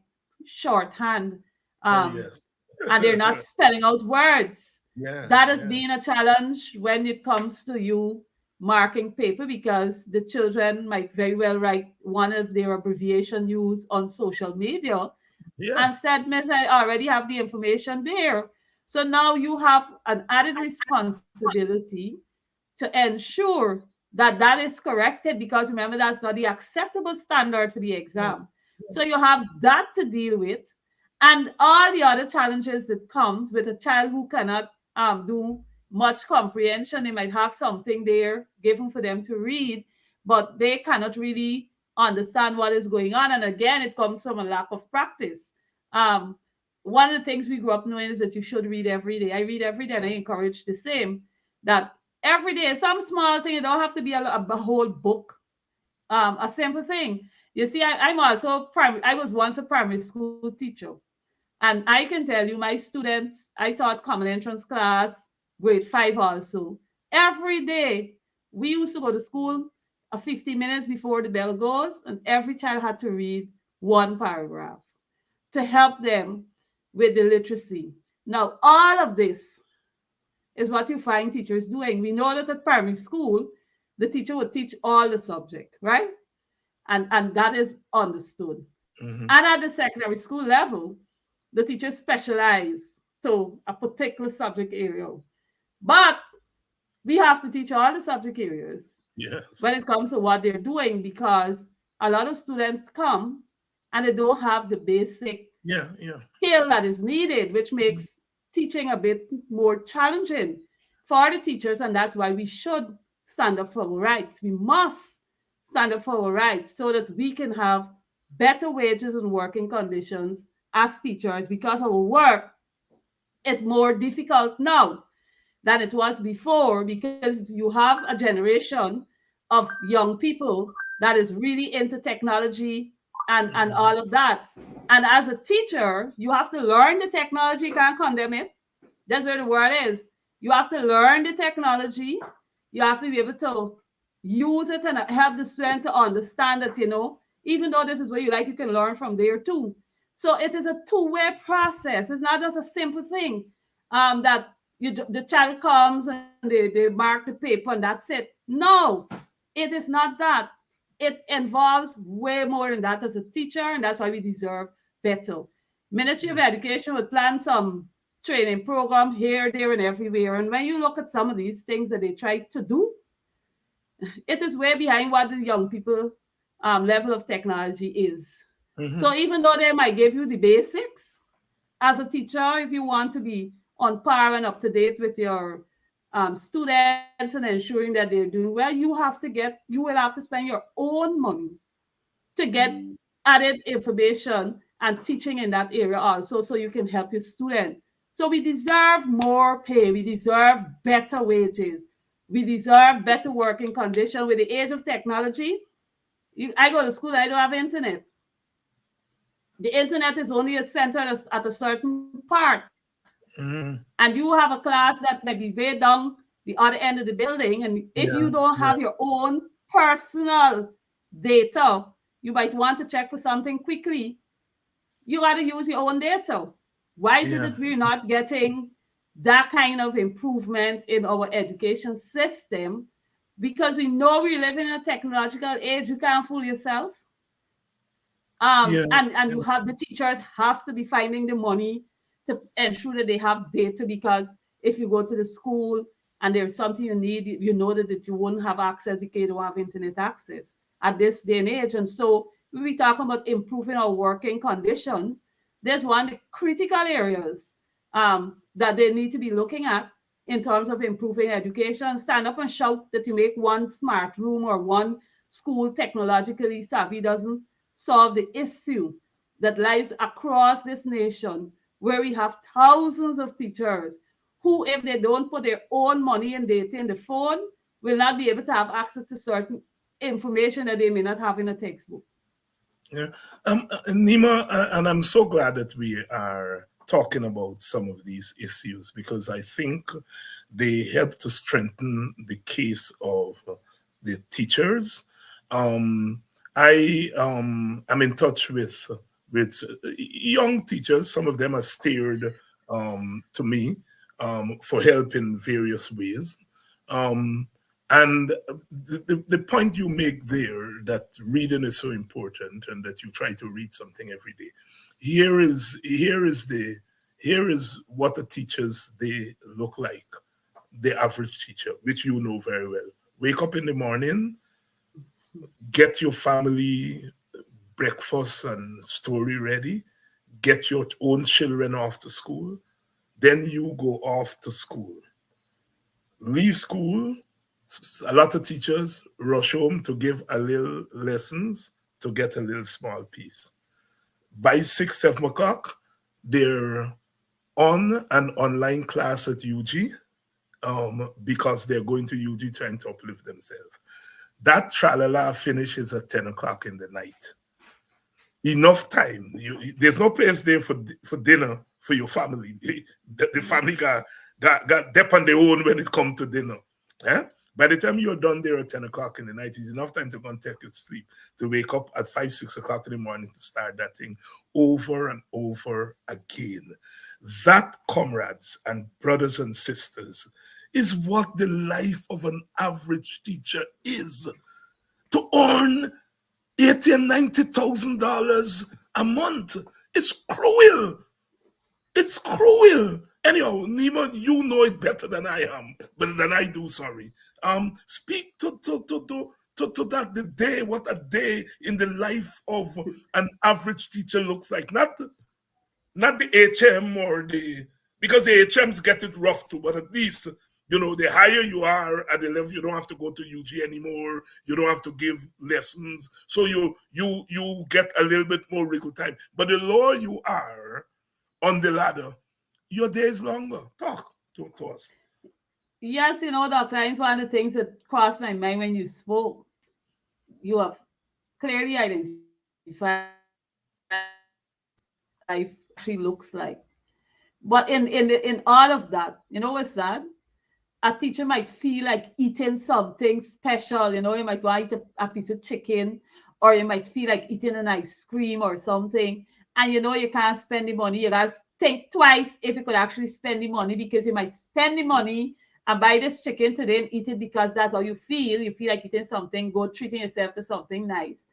shorthand, um, Yes. and they're not spelling out words. Yeah, That has yeah. been a challenge when it comes to you marking paper because the children might very well write one of their abbreviation used on social media and Yes. said, Miss, I already have the information there. So now you have an added responsibility to ensure that that is corrected because remember that's not the acceptable standard for the Yes. exam. So you have that to deal with and all the other challenges that comes with a child who cannot do much comprehension. They might have something there given for them to read, but they cannot really understand what is going on. And again, it comes from a lack of practice. um, One of the things we grew up knowing is that you should read every day. I read every day and I encourage the same, that every day, some small thing, it don't have to be a whole book, a simple thing. You see, I'm also primary, I was once a primary school teacher. And I can tell you, my students, I taught common entrance class, grade 5 also. Every day, we used to go to school 50 minutes before the bell goes, and every child had to read one paragraph to help them with the literacy. Now, all of this is what you find teachers doing. We know that at primary school, the teacher would teach all the subject, right? And that is understood. Hmm. And at the secondary school level, the teachers specialize to a particular subject area. But we have to teach all the subject areas Yes. when it comes to what they're doing because a lot of students come and they don't have the basic Yeah, yeah. skill that is needed, which Mhm. makes teaching a bit more challenging for the teachers. And that's why we should stand up for our rights. We must stand up for our rights so that we can have better wages and working conditions as teachers because our work is more difficult now than it was before because you have a generation of young people that is really into technology and Mhm. all of that. And as a teacher, you have to learn the technology, you can't condemn it. That's where the word is. You have to learn the technology. You have to be able to use it and help the student to understand that, even though this is where you like, you can learn from there too. So it is a two-way process. It's not just a simple thing that the child comes and they mark the paper and that's it. No, it is not that. It involves way more than that as a teacher, and that's why we deserve better. Ministry of Yeah. Education would plan some training program here, there, and everywhere. And when you look at some of these things that they try to do, it is way behind what the young people level of technology is. So Hmm. even though they might give you the basics, as a teacher, if you want to be on par and up to date with your students and ensuring that they're doing well, you will have to spend your own money to get added information and teaching in that area also so you can help your student. So we deserve more pay. We deserve better wages. We deserve better working conditions. With the age of technology, I go to school, I don't have internet. The internet is only centered at a certain part. Hmm. And you have a class that may be way down the other end of the building. And if you Yeah, don't have yeah. your own personal data, you might want to check for something quickly. You got to use your own data. Why is it Yeah. that we're not getting that kind of improvement in our education system? Because we know we live in a technological age. You can't fool yourself. Yeah. And Yeah. you have the teachers have to be finding the money to ensure that they have data because if you go to the school and there's something you need, you know that you won't have access because you don't have internet access at this day and age. And so when we talk about improving our working conditions, there's one of the critical areas that they need to be looking at in terms of improving education. Stand up and shout that you make one smart room or one school technologically savvy doesn't solve the issue that lies across this nation, where we have thousands of teachers who, if they don't put their own money and data in the phone, will not be able to have access to certain information that they may not have in a textbook. Yeah. Nima, and I'm so glad that we are talking about some of these issues because I think they help to strengthen the case of the teachers. Um, I am in touch with young teachers. Some of them are steered to me for help in various ways. Um, and the point you make there that reading is so important and that you try to read something every day. Here is what the teachers they look like, the average teacher, which you know very well. Wake up in the morning, get your family breakfast and story ready, get your own children off to school, then you go off to school. Leave school, a lot of teachers rush home to give a little lessons to get a little small piece. By 6, 7 o'clock, they're on an online class at UG because they're going to UG trying to uplift themselves. That tralala finishes at 10 o'clock in the night. Enough time. There's no place there for dinner for your family. The family got dep on their own when it comes to dinner. Eh? By the time you're done there at 10 o'clock in the night, it's enough time to go and take your sleep, to wake up at 5, 6 o'clock in the morning to start that thing over and over again. That, comrades and brothers and sisters, is what the life of an average teacher is. To earn $80,000 and $90,000 a month. It's cruel. It's cruel. Anyhow, Nima, you know it better than I am, but than I do. Sorry. Speak to that the day. What a day in the life of an average teacher looks like. Not the HM or the because the HMs get it rough too, but at least the higher you are at the level, you don't have to go to UG anymore. You don't have to give lessons, so you get a little bit more wriggle time. But the lower you are on the ladder, your day is longer. Talk to us. Yes, Dr. Hines, one of the things that crossed my mind when you spoke, you have clearly identified life actually looks like. But in all of that, what's that? A teacher might feel like eating something special, you might want to eat a piece of chicken, or you might feel like eating an ice cream or something, and you can't spend the money. You gotta think twice if you could actually spend the money, because you might spend the money and buy this chicken today and eat it because that's how you feel. You feel like eating something, go treating yourself to something nice.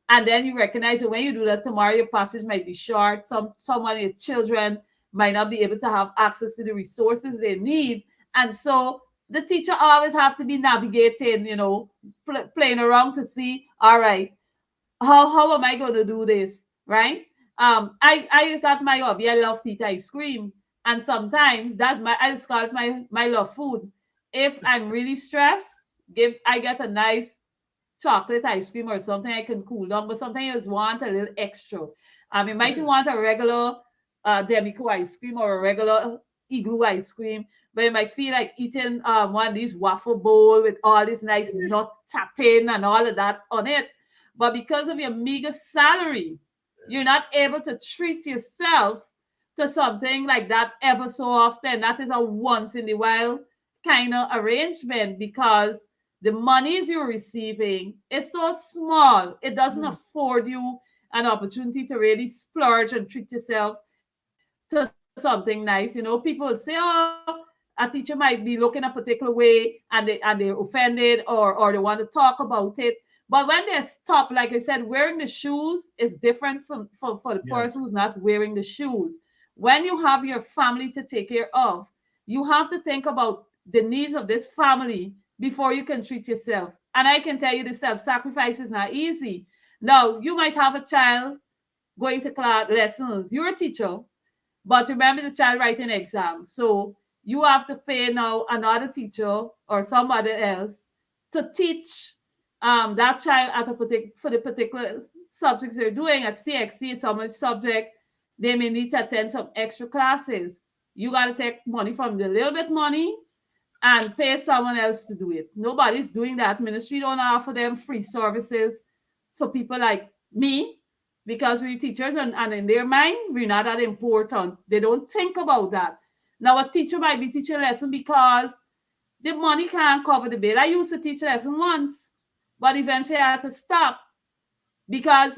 And then you recognize that when you do that tomorrow, your passage might be short. Someone, your children, might not be able to have access to the resources they need. And so the teacher always have to be navigating, playing around to see, all right, how am I going to do this, right? I got my hobby. I love to eat ice cream, and sometimes I just call it my love food. If I'm really stressed, I get a nice chocolate ice cream or something I can cool down. But sometimes you just want a little extra. You might want a regular Demico ice cream or a regular igloo ice cream, but you might feel like eating one of these waffle bowl with all this nice nut tapping and all of that on it. But because of your meager salary, you're not able to treat yourself to something like that ever so often. That is a once in a while kind of arrangement, because the monies you're receiving is so small. It doesn't afford you an opportunity to really splurge and treat yourself to something nice. People would say, oh, a teacher might be looking a particular way and they're offended, or they want to talk about it. But when they stop, like I said, wearing the shoes is different for the person who's not wearing the shoes. When you have your family to take care of, you have to think about the needs of this family before you can treat yourself. And I can tell you, the self-sacrifice is not easy. Now, you might have a child going to class lessons. You're a teacher, but remember the child writing exam. So you have to pay now another teacher or somebody else to teach that child at a for the particular subjects they're doing at CXC, some subject, they may need to attend some extra classes. You got to take money from the little bit money and pay someone else to do it. Nobody's doing that. Ministry don't offer them free services for people like me because we're teachers and in their mind, we're not that important. They don't think about that. Now, a teacher might be teaching a lesson because the money can't cover the bill. I used to teach a lesson once, but eventually I had to stop because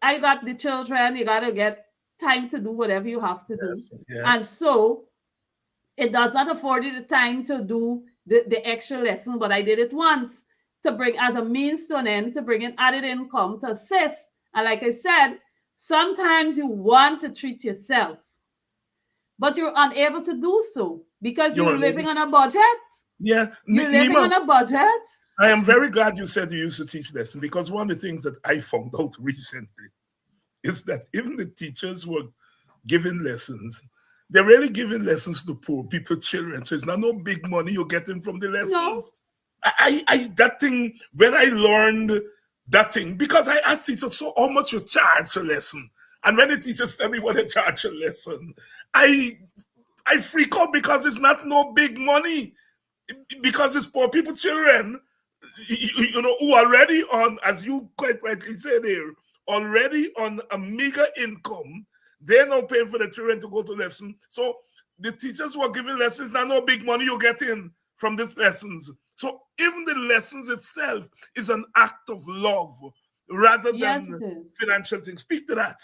I got the children, you got to get time to do whatever you have to do. Yes, And yes. so it does not afford you the time to do the extra lesson, but I did it once to bring as a means to an end, to bring in added income to assist. And like I said, sometimes you want to treat yourself, but you're unable to do so because You're you're unable. living on a budget. Yeah, You're living Nima, on a budget. I am very glad you said you used to teach lesson because one of the things that I found out recently is that even the teachers were giving lessons. They're really giving lessons to poor people, children. So it's not no big money you're getting from the No, lessons. That thing, when I learned that thing, because I asked teachers, so how much you charge a lesson? And when the teachers tell me what they charge a lesson, I I freak out because it's not no big money. Because it's poor people, children, who are already on, as you quite rightly said there, already on a meager income. They're not paying for the children to go to lessons. So the teachers who are giving lessons, not no big money you get in from these lessons. So even the lessons itself is an act of love rather yes, than it is. financial things. Speak to that.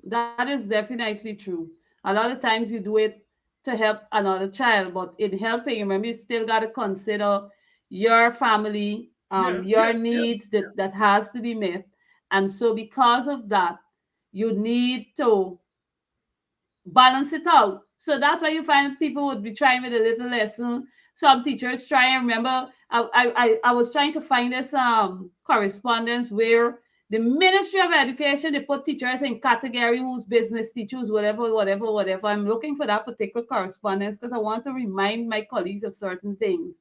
That is definitely true. A lot of times you do it to help another child, but in helping, remember, you still got to consider your family, Yeah, your yeah, yeah, needs that has to be met. And so because of that, you need to balance it out. So that's why you find people would be trying with a little lesson. Some teachers try and remember. I was trying to find this correspondence where the Ministry of Education they put teachers in category who's business teachers, whatever, whatever, whatever. I'm looking for that particular correspondence because I want to remind my colleagues of certain things.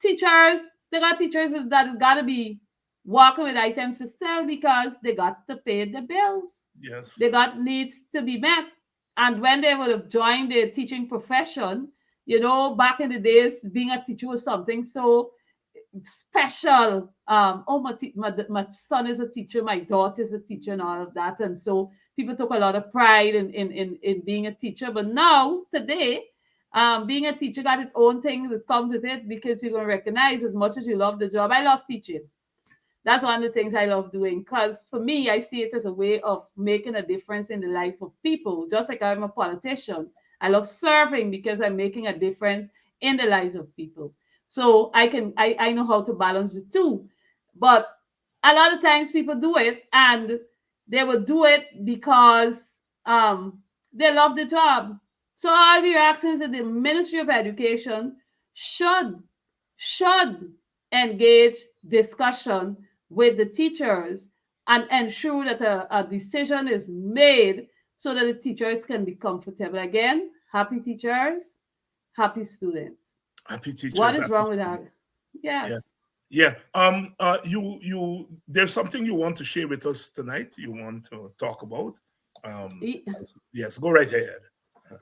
Teachers, they got teachers that got to be walking with items to sell because they got to pay the bills. They yes, got needs to be met. And when they would have joined the teaching profession, back in the days, being a teacher was something so special. Oh, my son is a teacher, my daughter is a teacher, and all of that. And so people took a lot of pride in being a teacher. But now, today, being a teacher got its own thing that comes with it because you're going to recognize as much as you love the job. I love teaching. That's one of the things I love doing because for me, I see it as a way of making a difference in the life of people. Just like I'm a politician, I love serving because I'm making a difference in the lives of people. So I know how to balance the two. But a lot of times people do it and they will do it because they love the job. So all the actions that the Ministry of Education should should engage discussion with the teachers and ensure that a decision is made so that the teachers can be comfortable. Again, happy teachers, happy students. happy What teachers, is happy wrong with students. that? Yes. Yeah. Yeah. There's something you want to share with us tonight. You want to talk about. Ye- Yes. Go right ahead.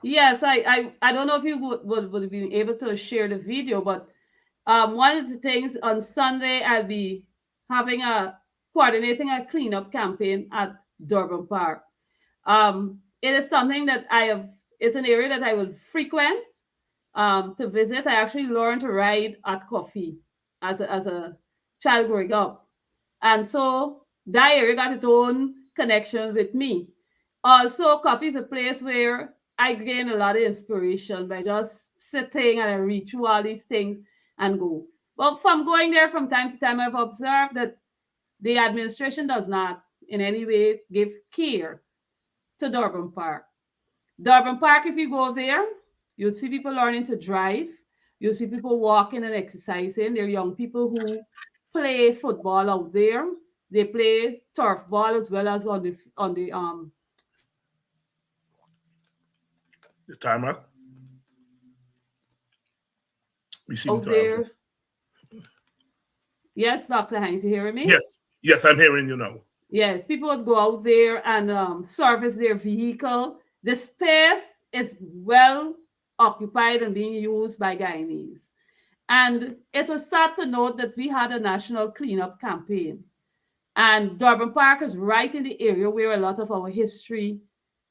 Yes, I don't know if you would have been able to share the video, but one of the things on Sunday, I'll be having coordinating a cleanup campaign at Durban Park. It is something that it's an area that I will frequent to visit. I actually learned to ride at coffee as a child growing up. And so that area got its own connection with me. Also, coffee is a place where I gain a lot of inspiration by just sitting and I read through all these things and go. But from going there from time to time, I've observed that the administration does not in any way give care to Durban Park. Durban Park, if you go there, you'll see people learning to drive. You'll see people walking and exercising. There are young people who play football out there. They play turf ball as well as on the The tarmac. We seem out to have. there. Yes, Dr. Hines, you hearing me? Yes, I'm hearing you now. Yes, people would go out there and service their vehicle. The space is well occupied and being used by Guyanese. And it was sad to note that we had a national cleanup campaign. And Durban Park is right in the area where a lot of our history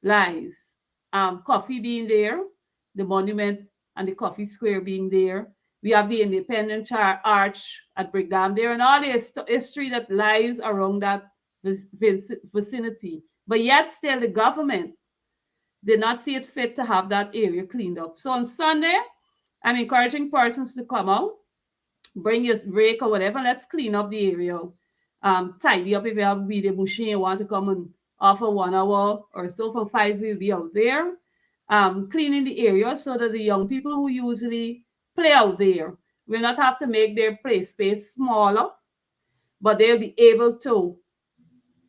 lies. Coffee being there, the monument and the coffee square being there. We have the Independence Arch at Brigham there, and all the history that lies around that vicinity. But yet, still, the government did not see it fit to have that area cleaned up. So on Sunday, I'm encouraging persons to come out, bring your rake or whatever. Let's clean up the area. Tidy up if you have weed machine, you want to come and offer 1 hour or so from 5, we'll be out there. Cleaning the area so that the young people who usually play out there will not have to make their play space smaller, but they'll be able to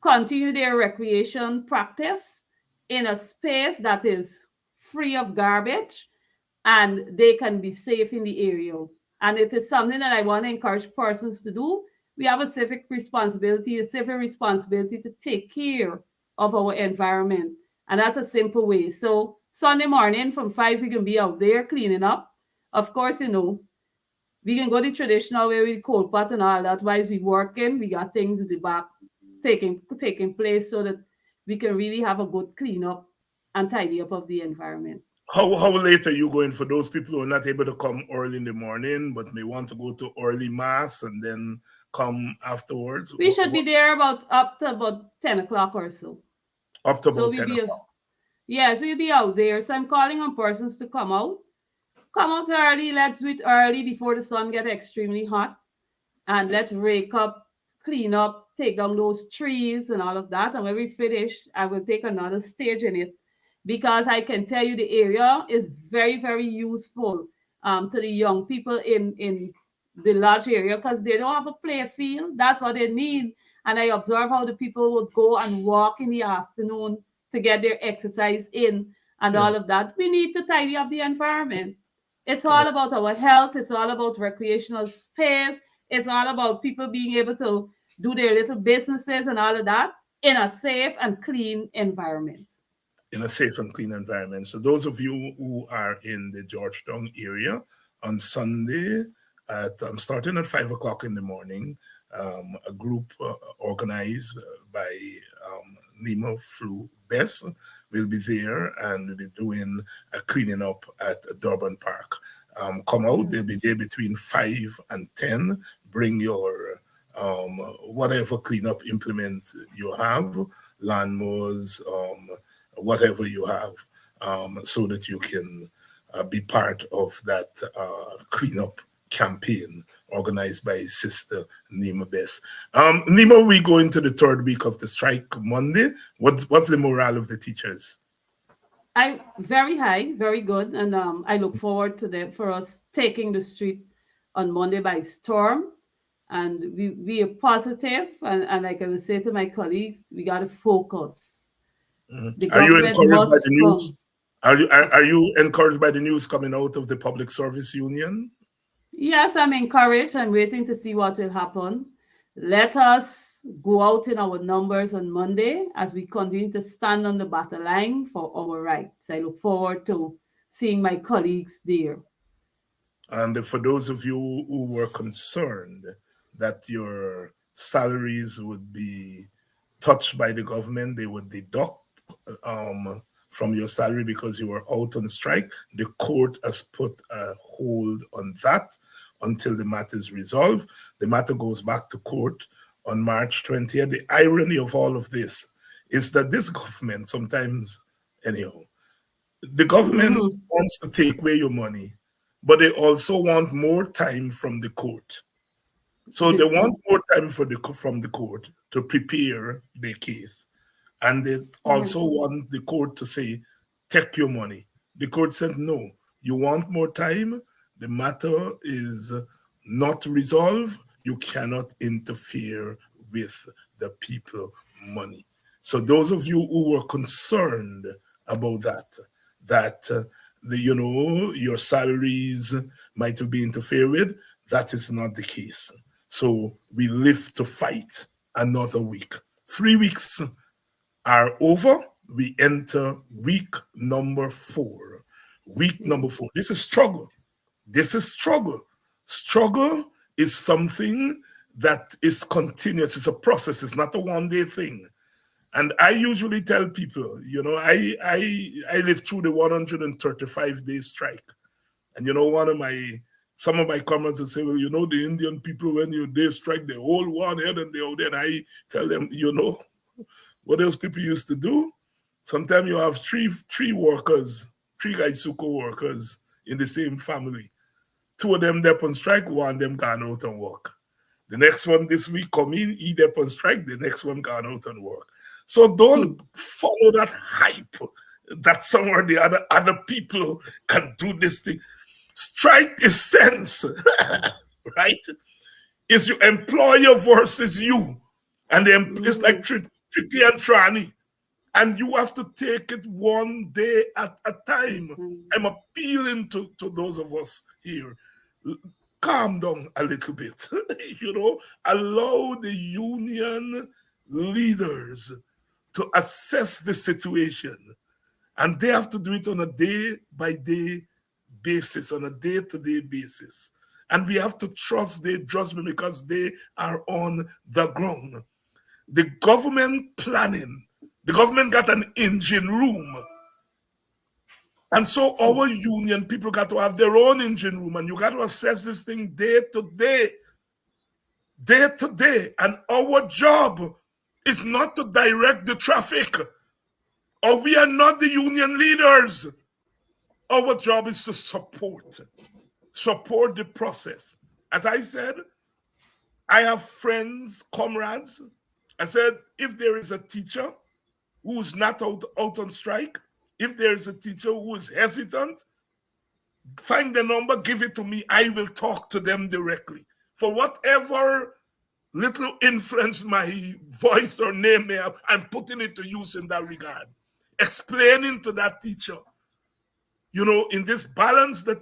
continue their recreation practice in a space that is free of garbage and they can be safe in the area. And it is something that I want to encourage persons to do. We have a civic responsibility to take care of our environment. And that's a simple way. So Sunday morning from 5, we can be out there cleaning up. Of course, we can go the traditional way with cold pot and all that. While we working, we got things in the back taking place so that we can really have a good cleanup and tidy up of the environment. How late are you going for those people who are not able to come early in the morning but may want to go to early mass and then come afterwards? We should be there up to about 10 o'clock or so. Up to So about 10 o'clock. Yes, we'll be out there. So I'm calling on persons to come out. Come out early. Let's do it early before the sun gets extremely hot. And let's rake up, clean up, take down those trees and all of that. And when we finish, I will take another stage in it because I can tell you the area is very, very useful to the young people in the large area because they don't have a play field. That's what they need. And I observe how the people would go and walk in the afternoon to get their exercise in and all of that. We need to tidy up the environment. It's all about our health. It's all about recreational space. It's all about people being able to do their little businesses and all of that in a safe and clean environment. In a safe and clean environment. So those of you who are in the Georgetown area on Sunday, starting at 5 o'clock in the morning, a group organized by Nemo Flu Best will be there and will be doing a cleaning up at Durban Park. Come out, they'll be there between 5 and 10. Bring your whatever cleanup implement you have, lawnmowers, whatever you have, so that you can be part of that cleanup campaign organized by Sister Nima Best. Nima, we go into the 3rd week of the strike Monday. What's the morale of the teachers? Very high, very good, and I look forward to for us taking the street on Monday by storm. And we are positive, and like I will say to my colleagues, we got to focus. Are you encouraged by the news? Are you encouraged by the news coming out of the Public Service Union? Yes, I'm encouraged. I'm waiting to see what will happen. Let us go out in our numbers on Monday as we continue to stand on the battle line for our rights. I look forward to seeing my colleagues there. And for those of you who were concerned that your salaries would be touched by the government, they would deduct from your salary because you were out on strike, the court has put a hold on that until the matter is resolved. The matter goes back to court on March 20th. The irony of all of this is that this government sometimes, anyhow, the government wants to take away your money, but they also want more time from the court. So they want more time from the court to prepare their case. And they also want the court to say, take your money. The court said, no, you want more time? The matter is not resolved. You cannot interfere with the people money. So those of you who were concerned about that your salaries might be interfered with, that is not the case. So we live to fight another week. 3 weeks are over. We enter week number 4. Week number 4. This is struggle. This is struggle. Struggle is something that is continuous. It's a process. It's not a one-day thing. And I usually tell people, you know, I lived through the 135-day strike. And you know, some of my comments will say, well, you know, the Indian people, when they strike, they hold one head and they hold it. And I tell them, you know, what those people used to do? Sometimes you have three workers, 3 Gaisuko workers in the same family. 2 of them up on strike, 1 of them gone out and work. The next one this week come in, he up on strike, the next one gone out and work. So don't follow that hype that some or the other people can do this thing. Strike is sense, right? It's your employer versus you. And it's like Tricky and Trani. And you have to take it one day at a time. I'm appealing to those of us here. Calm down a little bit. You know, allow the union leaders to assess the situation. And they have to do it on a day-by-day basis, on a day-to-day basis. And we have to trust their judgment because they are on the ground. The government planning, the government got an engine room. And so our union people got to have their own engine room, and you got to assess this thing day to day. Day to day. And our job is not to direct the traffic, or we are not the union leaders. Our job is to support the process. As I said, I have friends, comrades. I said, if there is a teacher who's not out on strike, if there is a teacher who is hesitant, find the number, give it to me. I will talk to them directly. For whatever little influence my voice or name may have, I'm putting it to use in that regard. Explaining to that teacher, you know, in this balancing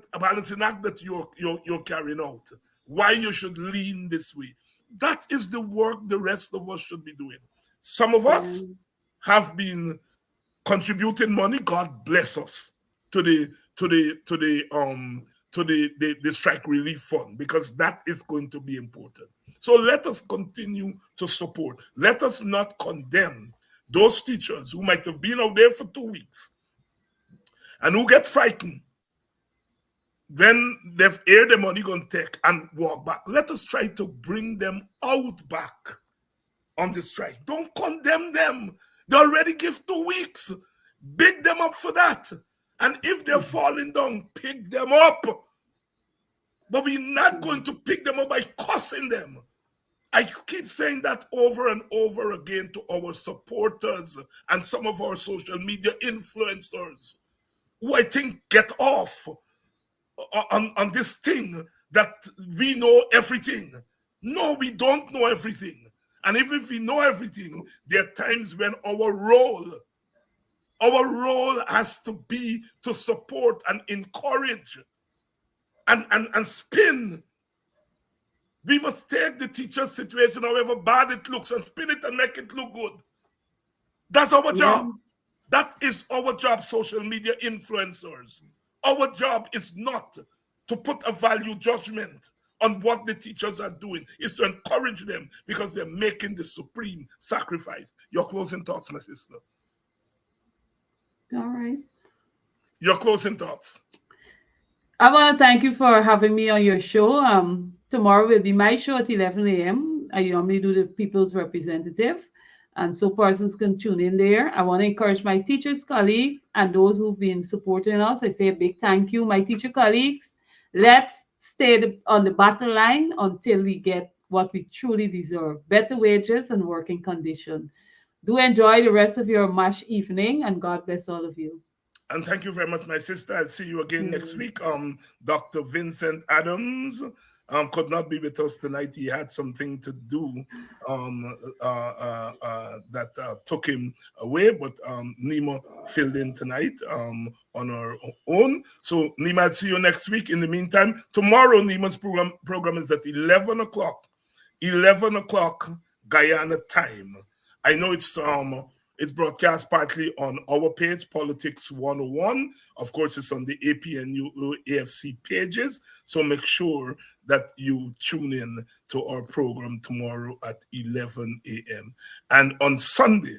act that you're carrying out, why you should lean this way. That is the work the rest of us should be doing. Some of us have been contributing money. God bless us to the strike relief fund, because that is going to be important. So let us continue to support. Let us not condemn those teachers who might have been out there for 2 weeks and who get frightened. Then they've aired the money going to take and walk back. Let us try to bring them out back on the strike. Don't condemn them. They already give 2 weeks. Big them up for that. And if they're falling down, pick them up. But we're not going to pick them up by cussing them. I keep saying that over and over again to our supporters and some of our social media influencers who I think get off on this thing that we know everything. No, we don't know everything. And even if we know everything, there are times when our role has to be to support and encourage and spin. We must take the teacher's situation, however bad it looks, and spin it and make it look good. That's our job. That is our job, social media influencers. Our job is not to put a value judgment on what the teachers are doing. It's to encourage them because they're making the supreme sacrifice. Your closing thoughts, my sister. All right. Your closing thoughts. I want to thank you for having me on your show. Tomorrow will be my show at 11 a.m. I normally do the People's Representative, and so persons can tune in there. I want to encourage my teachers, colleagues, and those who've been supporting us. I say a big thank you, my teacher colleagues. Let's stay on the battle line until we get what we truly deserve: better wages and working conditions. Do enjoy the rest of your MASH evening, and God bless all of you. And thank you very much, my sister. I'll see you again next week. Dr. Vincent Adams could not be with us tonight. He had something to do that took him away, but Nima filled in tonight on her own. So Nima, I'll see you next week. In the meantime, tomorrow Nima's program is at 11 o'clock. 11 o'clock Guyana time. I know it's broadcast partly on our page, Politics 101. Of course, it's on the APNU AFC pages. So make sure that you tune in to our program tomorrow at 11 a.m. And on Sunday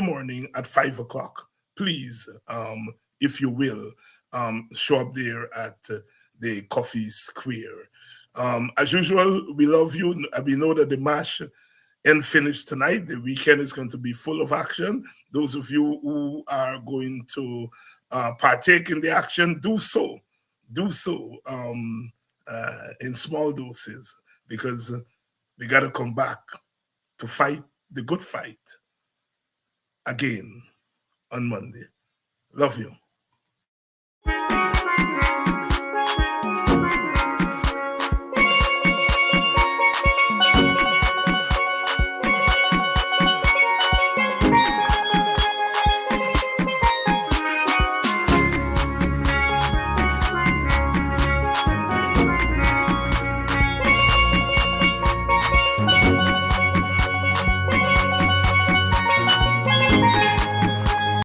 morning at 5 o'clock, please, if you will, show up there at the Coffee Square. As usual, we love you. We know that the MASH and finish tonight. The weekend is going to be full of action. Those of you who are going to partake in the action, do so. Do so in small doses, because we got to come back to fight the good fight again on Monday. Love you.